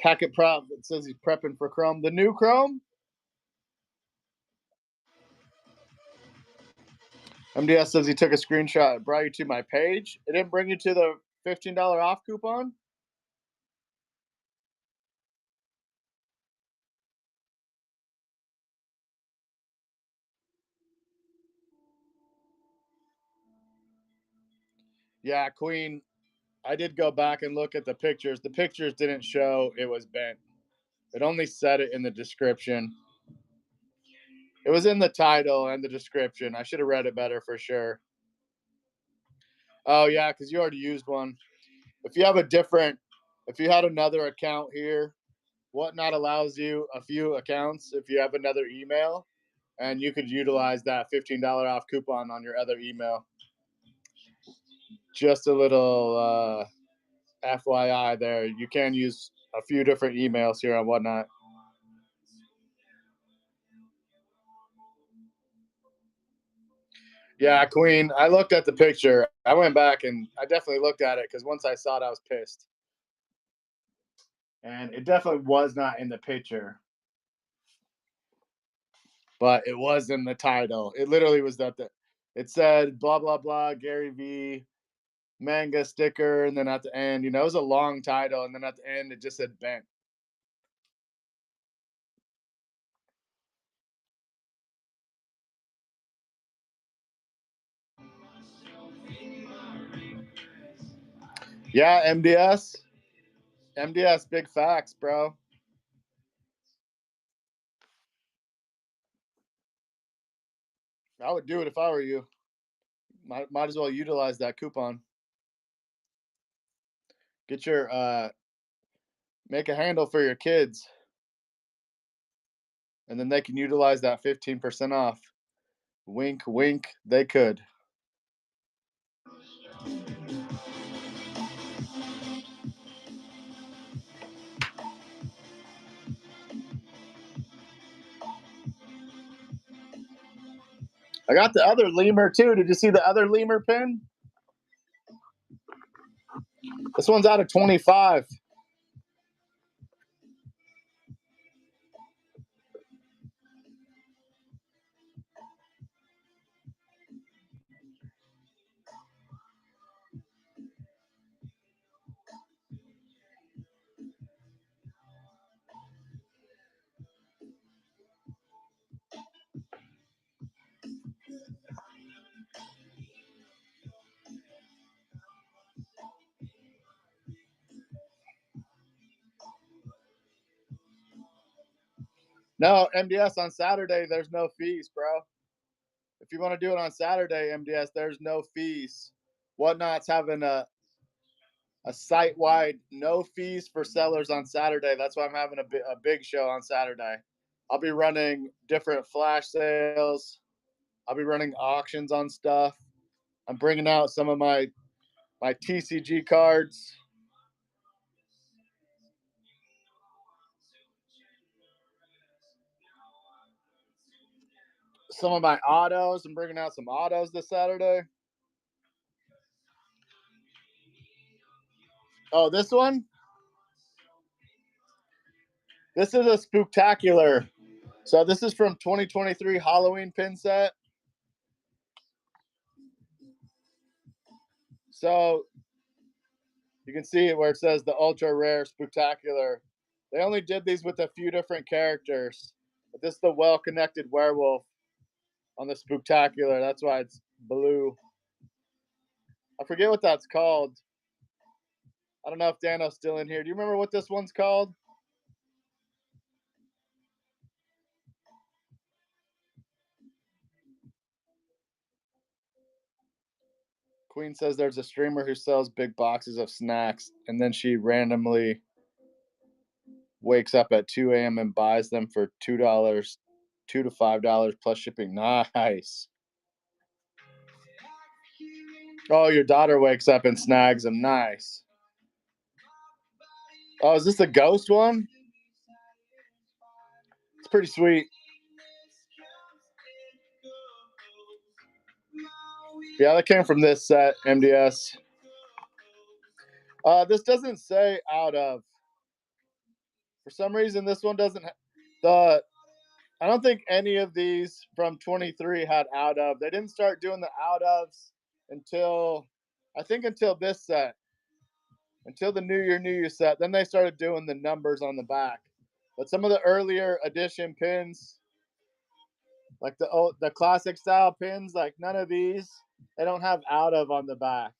A: Packet prop. It says he's prepping for Chrome. The new Chrome? MDS says he took a screenshot. It brought you to my page. It didn't bring you to the $15 off coupon. Yeah, Queen. I did go back and look at the pictures. The pictures didn't show it was bent. It only said it in the description. It was in the title and the description. I should have read it better for sure. Oh yeah, because you already used one. If you have if you had another account here, Whatnot allows you a few accounts if you have another email, and you could utilize that $15 off coupon on your other email. Just a little FYI there. You can use a few different emails here on Whatnot. Yeah, Queen. I looked at the picture. I went back and I definitely looked at it because once I saw it, I was pissed. And it definitely was not in the picture, but it was in the title. It literally was that. It said blah blah blah Gary V manga sticker, and then at the end, it was a long title, and then at the end, it just said bent. Yeah, MDS, big facts, bro. I would do it if I were you. Might as well utilize that coupon. Get your make a handle for your kids, and then they can utilize that 15% off. Wink, wink. They could. I got the other lemur too. Did you see the other lemur pin? This one's out of 25. No, MDS on Saturday, there's no fees, bro. If you want to do it on Saturday, MDS, there's no fees. Whatnot's having a site wide no fees for sellers on Saturday. That's why I'm having a big show on Saturday. I'll be running different flash sales. I'll be running auctions on stuff. I'm bringing out some of my TCG cards. Some of my autos. I'm bringing out some autos this Saturday. Oh, this one? This is a spooktacular. So this is from 2023 Halloween pin set. So you can see where it says the ultra rare spooktacular. They only did these with a few different characters. But this is the well connected werewolf on the spooktacular. That's why it's blue. I forget what that's called. I don't know if Dano's still in here. Do you remember what this one's called? Queen says there's a streamer who sells big boxes of snacks and then she randomly wakes up at 2 a.m. and buys them for $2, $2 to $5 plus shipping. Nice. Oh, your daughter wakes up and snags them. Nice. Oh, is this a ghost one? It's pretty sweet. Yeah, that came from this set, MDS. This doesn't say out of. For some reason, this one doesn't. The I don't think any of these from 23 had out of. They didn't start doing the out ofs until, I think, until this set, until the New Year set. Then they started doing the numbers on the back. But some of the earlier edition pins, like the classic style pins, like none of these, they don't have out of on the back.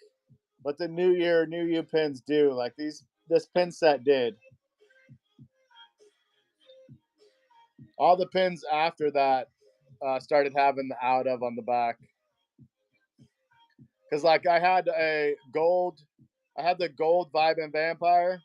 A: But the New Year, New You pins do. Like this pin set did. All the pins after that started having the out of on the back. Because like I had the gold Vibe and Vampire,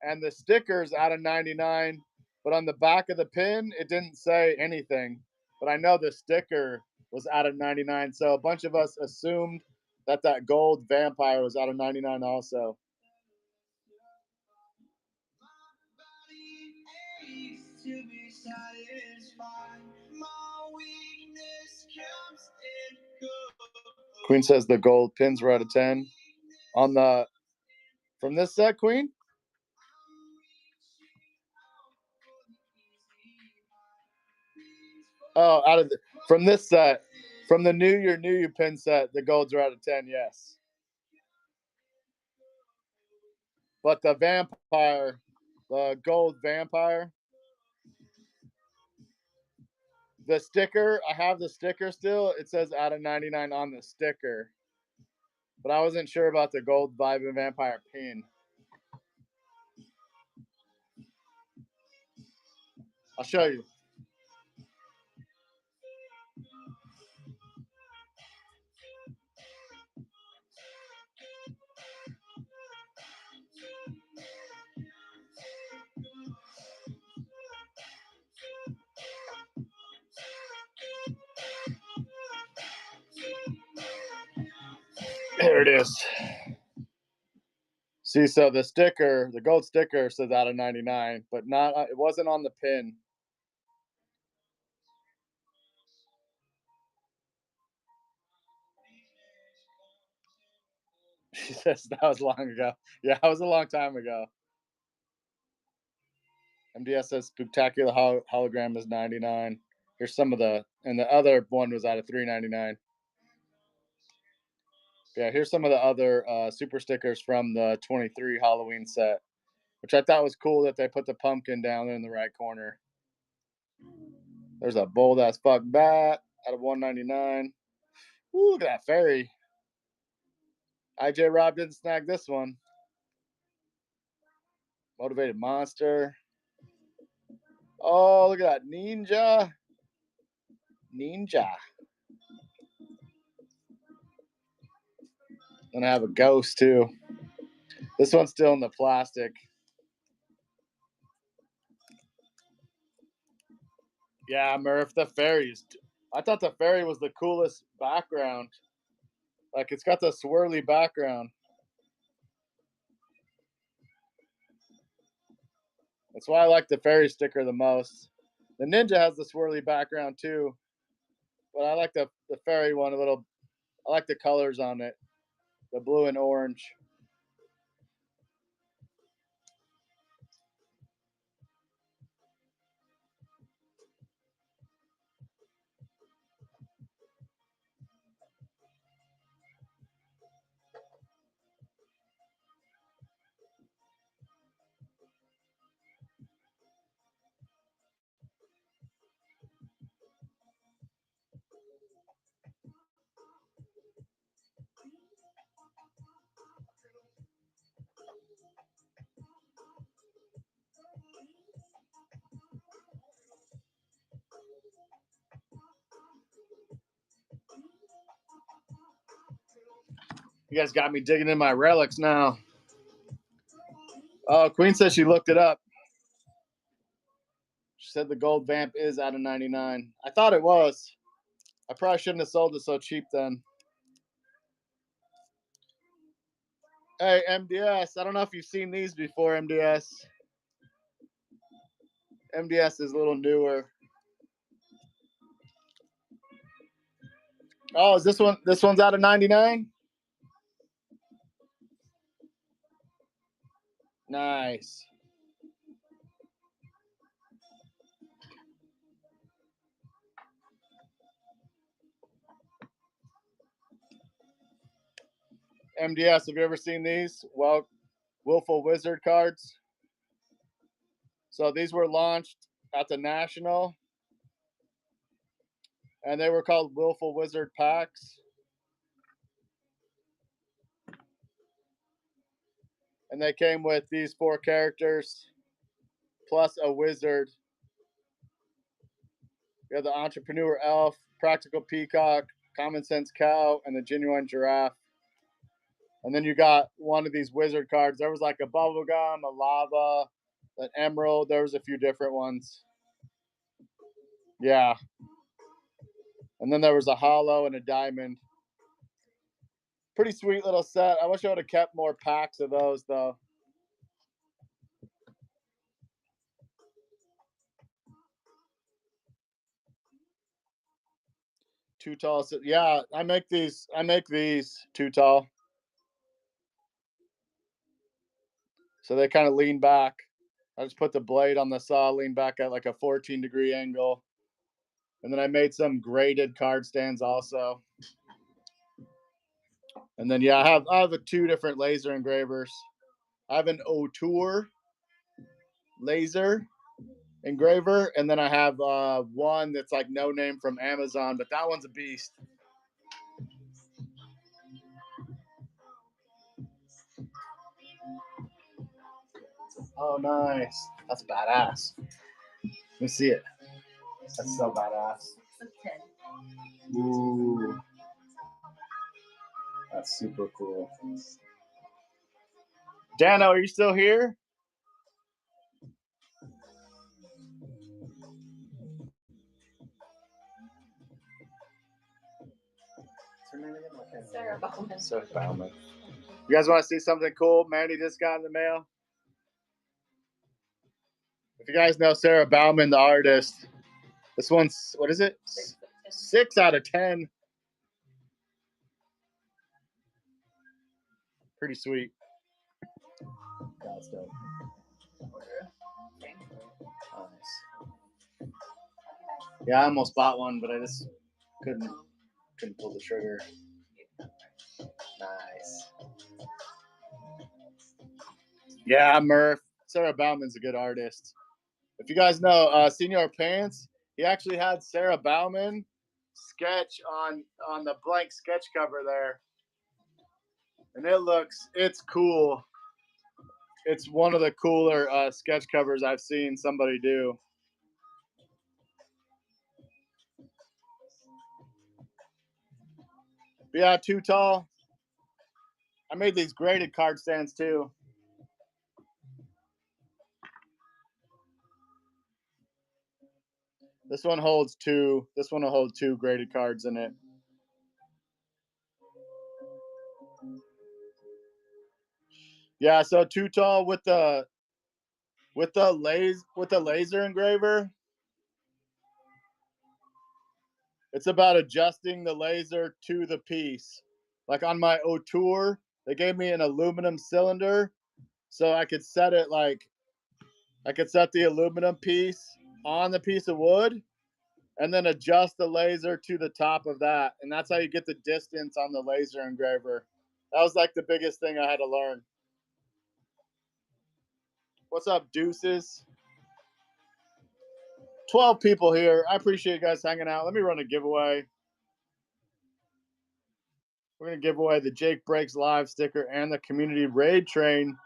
A: and the stickers out of 99, but on the back of the pin it didn't say anything. But I know the sticker was out of 99, so a bunch of us assumed that gold Vampire was out of 99 also. Queen says the gold pins were out of 10 on the from this set, Queen. Oh, from this set, from the New You pin set, the golds are out of 10. Yes, but the Vampire, the gold Vampire, the sticker, I have the sticker still. It says out of 99 on the sticker, but I wasn't sure about the gold Vibe and Vampire pin. I'll show you. There it is. See, so the sticker, the gold sticker says out of 99, but not, it wasn't on the pin. She says that was long ago. Yeah, that was a long time ago. MDS says spectacular hologram is 99. Here's some of and the other one was out of 399. Yeah, here's some of the other super stickers from the 23 Halloween set, which I thought was cool that they put the pumpkin down in the right corner. There's a bold ass fuck bat out of 199. Ooh, look at that fairy. IJ Rob didn't snag this one. Motivated monster. Oh, look at that ninja. Ninja. And I have a ghost too. This one's still in the plastic. Yeah, Murph, the fairies. I thought the fairy was the coolest background. Like it's got the swirly background. That's why I like the fairy sticker the most. The ninja has the swirly background too, but I like the fairy one a little. I like the colors on it, the blue and orange. You guys got me digging in my relics now. Oh, Queen says she looked it up. She said the gold vamp is out of 99. I thought it was. I probably shouldn't have sold it so cheap then. Hey, MDS. I don't know if you've seen these before, MDS. MDS is a little newer. Oh, is this one? This one's out of 99? Nice. MDS, have you ever seen these? Well, Willful Wizard cards. So these were launched at the National, and they were called Willful Wizard packs. And they came with these 4 characters plus a wizard. You have the Entrepreneur Elf, Practical Peacock, Common Sense Cow, and the Genuine Giraffe. And then you got one of these wizard cards. There was like a bubblegum, a lava, an emerald. There was a few different ones. Yeah. And then there was a hollow and a diamond. Pretty sweet little set. I wish I would have kept more packs of those, though. Too tall. Yeah, I make these too tall. So they kind of lean back. I just put the blade on the saw, lean back at like a 14-degree angle. And then I made some graded card stands also. And then yeah, I have 2 different laser engravers. I have an Auteur laser engraver, and then I have one that's like no name from Amazon, but that one's a beast. Oh, nice. That's badass. Let me see it. That's so badass. Ooh. That's super cool. Dano, are you still here?
B: Sarah Bauman.
A: Sarah Bauman. You guys want to see something cool Mandy just got in the mail? If you guys know Sarah Bauman, the artist, this one's, what is it? 6 out of 10. Pretty sweet. That's dope. Nice. Yeah, I almost bought one, but I just couldn't pull the trigger. Nice. Yeah, Murph. Sarah Bauman's a good artist. If you guys know Senior Pants, he actually had Sarah Bauman sketch on the blank sketch cover there. And it's cool. It's one of the cooler sketch covers I've seen somebody do. But yeah, too tall. I made these graded card stands too. This one holds 2. This one will hold 2 graded cards in it. Yeah, so too tall with the laser engraver. It's about adjusting the laser to the piece. Like on my Auteur, they gave me an aluminum cylinder, so I could set it like I could set the aluminum piece on the piece of wood and then adjust the laser to the top of that. And that's how you get the distance on the laser engraver. That was like the biggest thing I had to learn. What's up, deuces? 12 people here. I appreciate you guys hanging out. Let me run a giveaway. We're going to give away the Jake Breaks Live sticker and the Community Raid Train,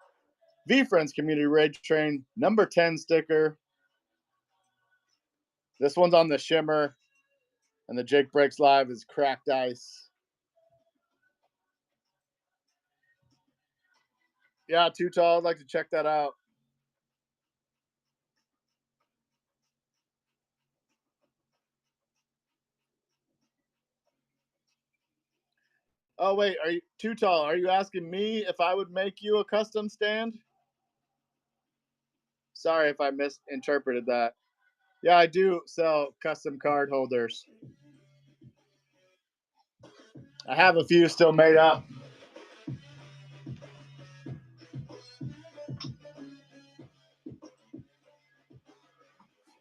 A: VeeFriends Community Raid Train number 10 sticker. This one's on the shimmer, and the Jake Breaks Live is cracked ice. Yeah, too tall. I'd like to check that out. Oh, wait, are you too tall? Are you asking me if I would make you a custom stand? Sorry if I misinterpreted that. Yeah, I do sell custom card holders. I have a few still made up.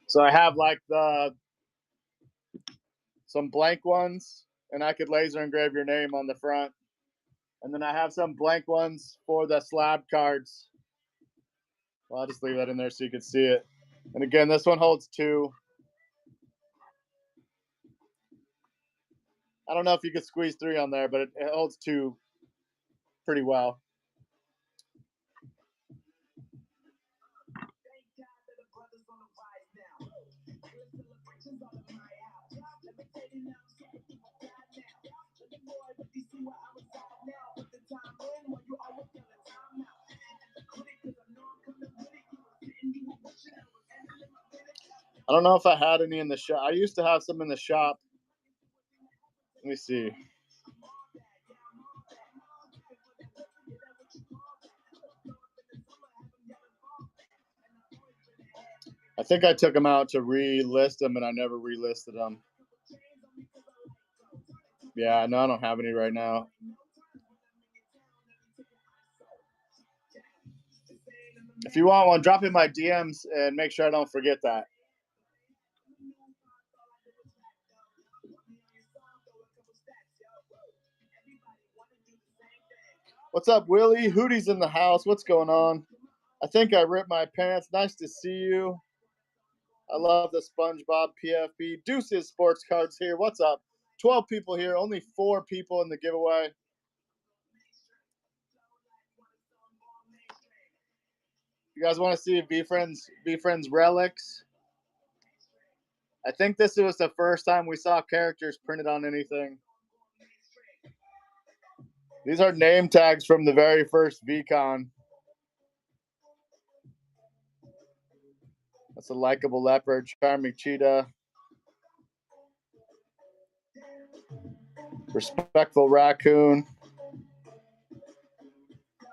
A: So I have like some blank ones, and I could laser engrave your name on the front. And then I have some blank ones for the slab cards. Well, I'll just leave that in there so you can see it. And again, this one holds 2. I don't know if you could squeeze 3 on there, but it holds 2 pretty well. I don't know if I had any in the shop. I used to have some in the shop. Let me see. I think I took them out to relist them, and I never relisted them. Yeah, no, I don't have any right now. If you want one, drop in my DMs and make sure I don't forget that. What's up, Willie? Hootie's in the house. What's going on? I think I ripped my pants. Nice to see you. I love the SpongeBob PFP. Deuces Sports Cards here. What's up? 12 people here. Only 4 people in the giveaway. You guys want to see VeeFriends relics? I think this was the first time we saw characters printed on anything. These are name tags from the very first VCon. That's a likable leopard, charming cheetah, respectful raccoon.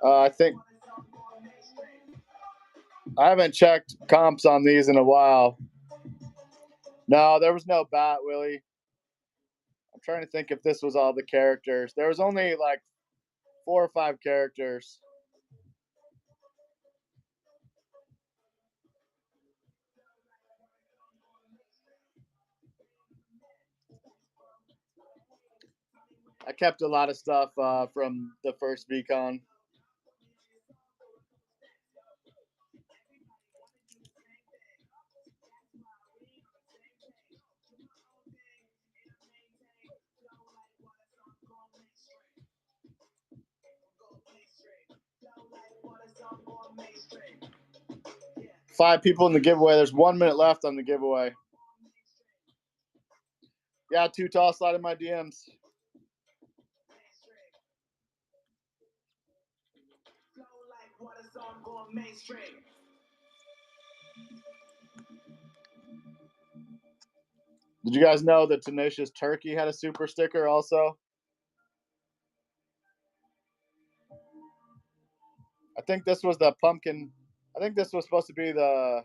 A: I think I haven't checked comps on these in a while. No, there was no bat, Willie. I'm trying to think if this was all the characters. There was only like 4 or 5 characters. I kept a lot of stuff from the first VCon. Five people in the giveaway. There's 1 minute left on the giveaway. Yeah, too tall. Slide in my DMs. Did you guys know that Tenacious Turkey had a super sticker also? I think this was the pumpkin. I think this was supposed to be the.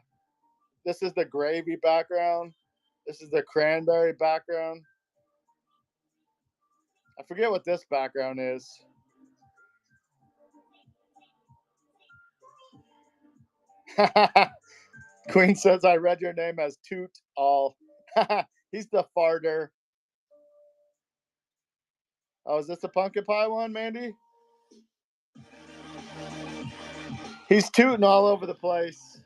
A: This is the gravy background. This is the cranberry background. I forget what this background is. Queen says, I read your name as Toot All. He's the farter. Oh, is this the pumpkin pie one, Mandy? He's tooting all over the place.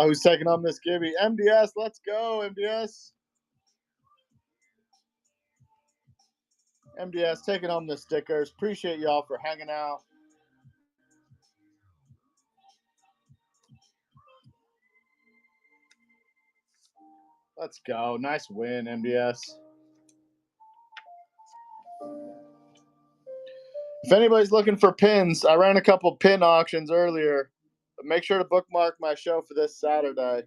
A: Who's taking on this Gibby? MDS, let's go, MDS. MDS taking home the stickers. Appreciate y'all for hanging out. Let's go. Nice win, MDS. If anybody's looking for pins, I ran a couple pin auctions earlier. But make sure to bookmark my show for this Saturday.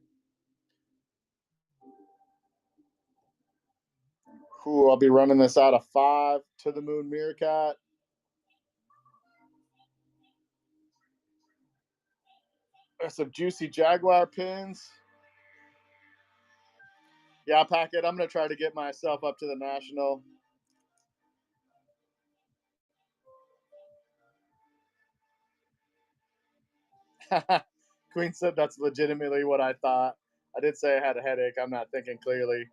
A: Ooh, I'll be running this out of 5 to the moon meerkat. There's some juicy Jaguar pins. Yeah, pack it. I'm gonna try to get myself up to the national. Queen said that's legitimately what I thought. I did say I had a headache. I'm not thinking clearly.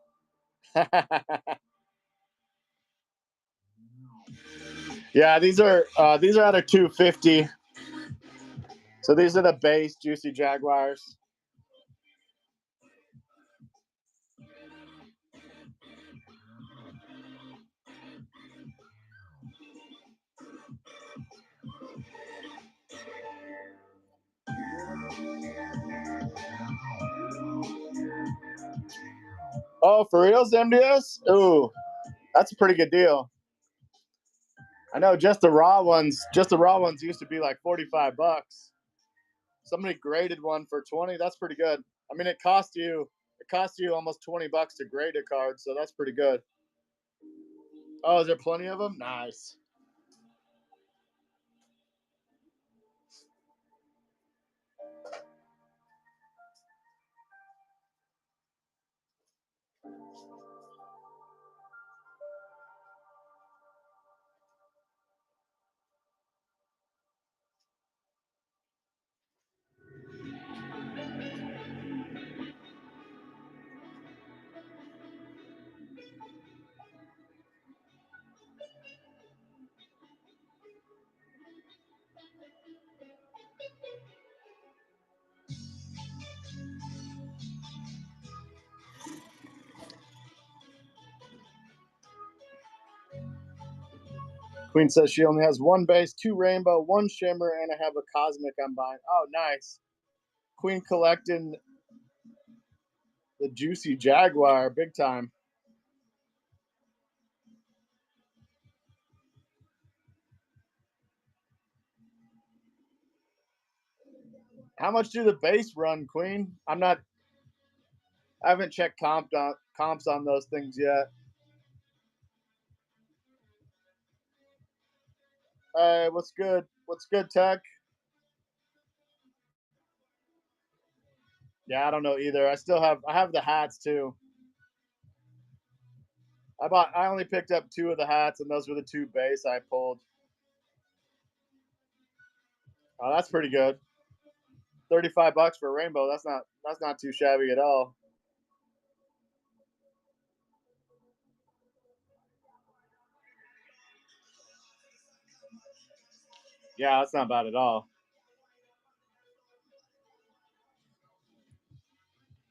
A: Yeah, these are out of 250. So these are the base juicy Jaguars. Oh, for reals, MDS? Ooh, that's a pretty good deal. I know just the raw ones used to be like 45 bucks. Somebody graded one for 20. That's pretty good. I mean, it cost you almost 20 bucks to grade a card, so that's pretty good. Oh, is there plenty of them? Nice. Queen says she only has one base, two rainbow, one shimmer, and I have a cosmic I'm buying. Oh, nice. Queen collecting the juicy Jaguar, big time. How much do the base run, Queen? I haven't checked comps on those things yet. Hey, what's good? What's good, Tech? Yeah, I don't know either. I have the hats too. I only picked up two of the hats, and those were the two base I pulled. Oh, that's pretty good. 35 bucks for a rainbow. That's not too shabby at all. Yeah, that's not bad at all.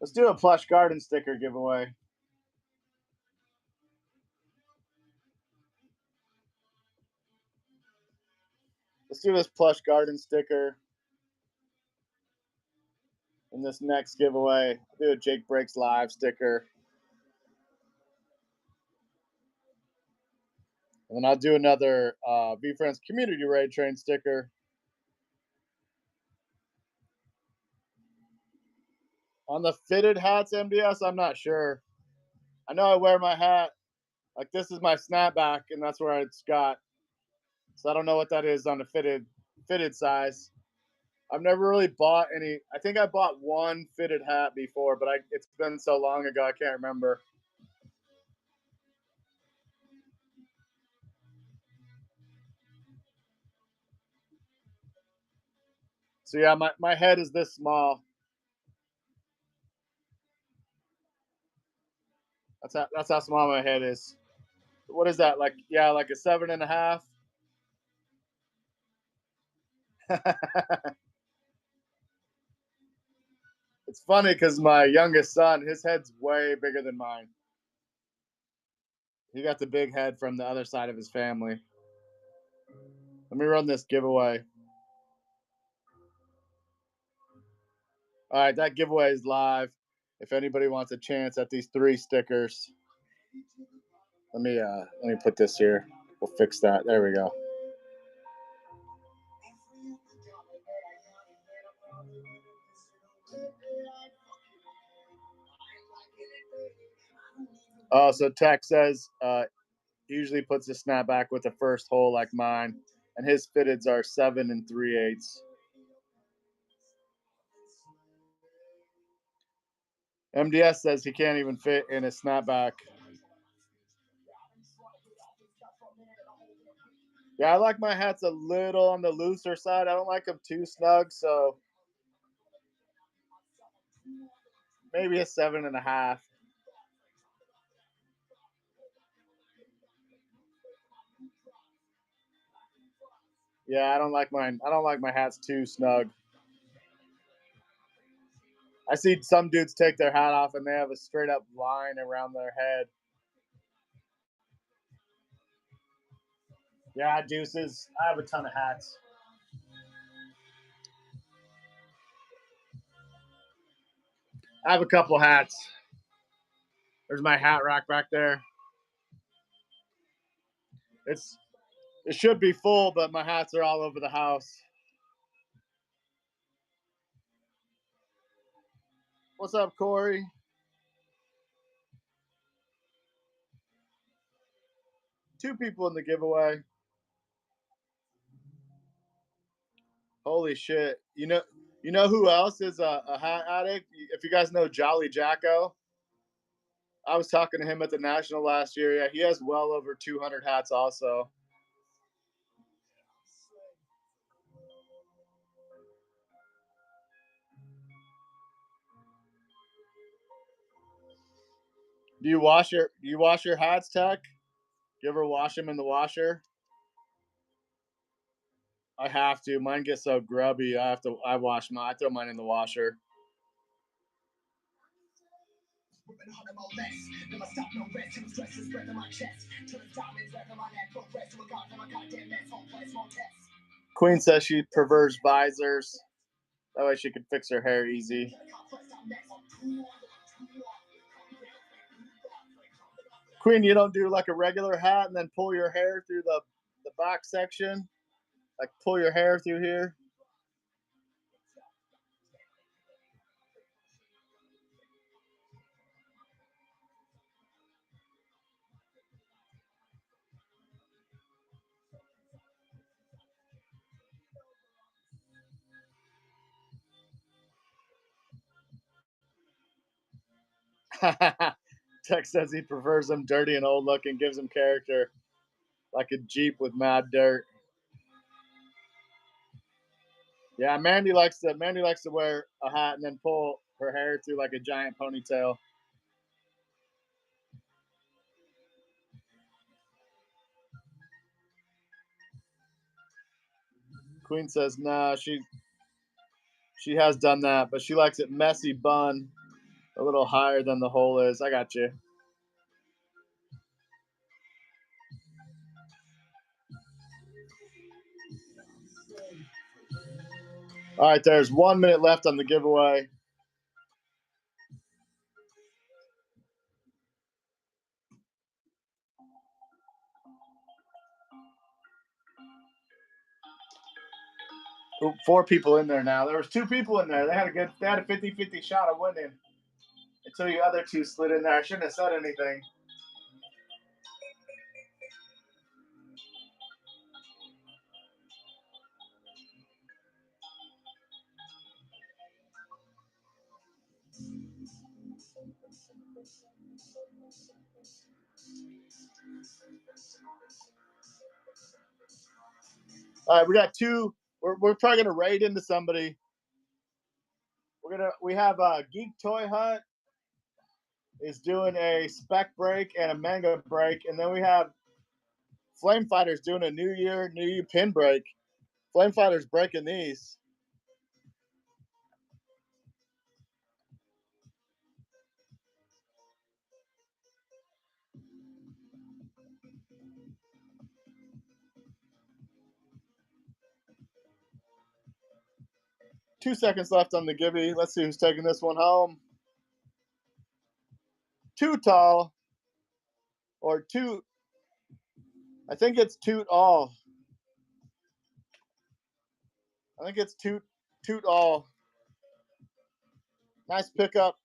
A: Let's do a plush garden sticker giveaway. Let's do this plush garden sticker in this next giveaway. I'll do a Jake Breaks Live sticker. And then I'll do another VeeFriends Community Raid Train sticker. On the fitted hats, MDS, I'm not sure. I know I wear my hat. Like, this is my snapback, and that's where it's got. So I don't know what that is on the fitted size. I've never really bought any. I think I bought one fitted hat before, but it's been so long ago I can't remember. So yeah, my head is this small. That's how small my head is. What is that like? Yeah, like a 7.5. It's funny because my youngest son, his head's way bigger than mine. He got the big head from the other side of his family. Let me run this giveaway. All right, that giveaway is live. If anybody wants a chance at these 3 stickers, let me put this here. We'll fix that. There we go. Oh, so Tech says he usually puts a snapback with the first hole like mine, and his fitteds are 7 3/8. MDS says he can't even fit in his snapback. Yeah, I like my hats a little on the looser side. I don't like them too snug, so maybe a 7.5. Yeah, I don't like mine. I don't like my hats too snug. I see some dudes take their hat off and they have a straight up line around their head. Yeah, deuces. I have a ton of hats. I have a couple hats. There's my hat rack back there. It should be full, but my hats are all over the house. What's up, Corey? Two people in the giveaway. Holy shit! You know who else is a hat addict? If you guys know Jolly Jacko, I was talking to him at the National last year. Yeah, he has well over 200 hats. Also, do you wash your hats, Tech? You ever wash them in the washer? I have to. Mine gets so grubby. I wash mine. I throw mine in the washer. Queen says she prefers visors. That way she can fix her hair easy. Queen, you don't do like a regular hat and then pull your hair through the back section? Like pull your hair through here? Tech says he prefers them dirty and old looking, gives them character, like a Jeep with mad dirt. Yeah, Mandy likes to wear a hat and then pull her hair through like a giant ponytail. Queen says nah, she has done that, but she likes it messy bun, a little higher than the hole is. I got you. All right, there's 1 minute left on the giveaway. Ooh, 4 people in there now. There was 2 people in there. They had a 50-50 shot of winning until the other 2 slid in there. I shouldn't have said anything. All right, we got 2. We're probably gonna raid into somebody. We have a Geek Toy Hut is doing a spec break and a manga break, and then we have Flame Fighters doing a New Year pin break. Flame Fighters breaking these. Two seconds left on the gibby. Let's see who's taking this one home. Too tall or too. I think it's toot all. I think it's toot all. Nice pickup.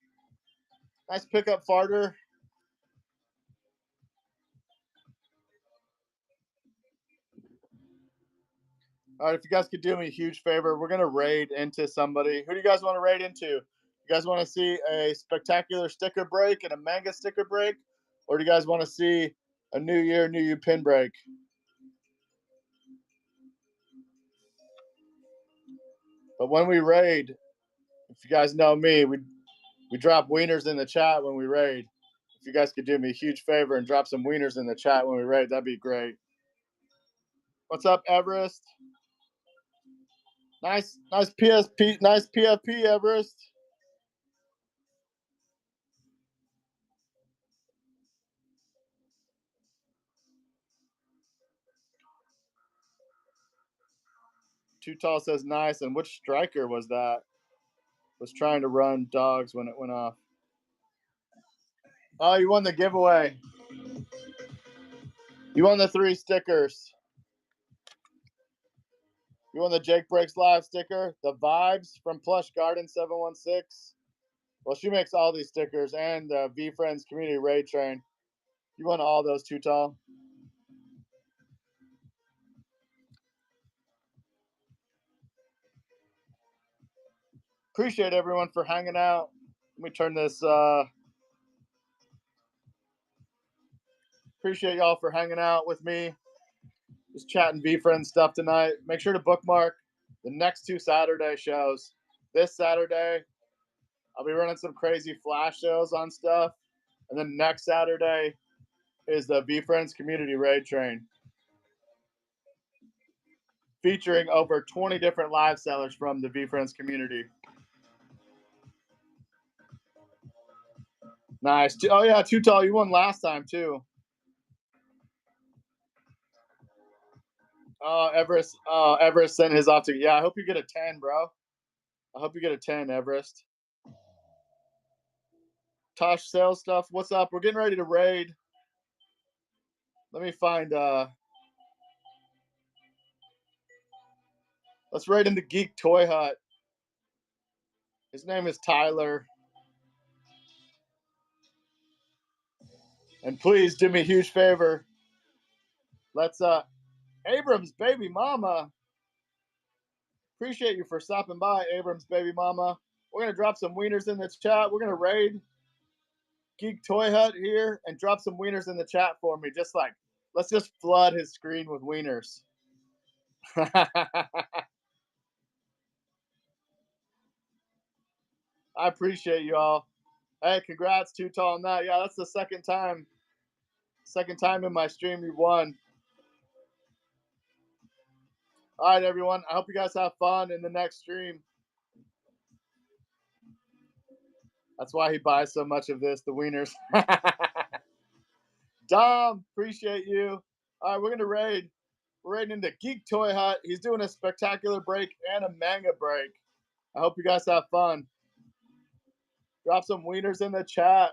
A: Nice pickup, farter. All right, if you guys could do me a huge favor, we're gonna raid into somebody. Who do you guys want to raid into? You You guys want to see a spectacular sticker break and a manga sticker break? Or do you guys want to see a new year, new you pin break? But when we raid, if you guys know me, we drop wieners in the chat when we raid. If you guys could do me a huge favor and drop some wieners in the chat when we raid, that'd be great. What's up, Everest? Nice PSP, nice PFP, Everest. Too Tall says nice. And which striker was that? Was trying to run dogs when it went off. Oh, you won the giveaway. You won the 3 stickers. You won the Jake Breaks Live sticker, the Vibes from Plush Garden 716. Well, she makes all these stickers, and the VeeFriends Community Raid Train. You won all those, Too Tall. Appreciate everyone for hanging out. Let me turn this. Appreciate y'all for hanging out with me. Just chatting VeeFriends stuff tonight. Make sure to bookmark the next 2 Saturday shows. This Saturday, I'll be running some crazy flash shows on stuff. And then next Saturday is the VeeFriends Community Raid Train, featuring over 20 different live sellers from the VeeFriends community. Nice. Oh, yeah, Too Tall, you won last time, too. Everest sent his off to. Yeah, I hope you get a 10, bro. I hope you get a 10, Everest. Tosh sales stuff. What's up? We're getting ready to raid. Let me find. Let's raid into Geek Toy Hut. His name is Tyler. And please do me a huge favor. Let's Abrams baby mama. Appreciate you for stopping by, Abrams baby mama. We're gonna drop some wieners in the chat. We're gonna raid Geek Toy Hut here and drop some wieners in the chat for me. Just like, let's just flood his screen with wieners. I appreciate you all. Hey, congrats, Too Tall on that. Yeah, that's the second time in my stream you've won. All right, everyone. I hope you guys have fun in the next stream. That's why he buys so much of this, the wieners. Dom, appreciate you. All right, we're going to raid. We're raiding into Geek Toy Hut. He's doing a spectacular break and a manga break. I hope you guys have fun. Drop some wieners in the chat.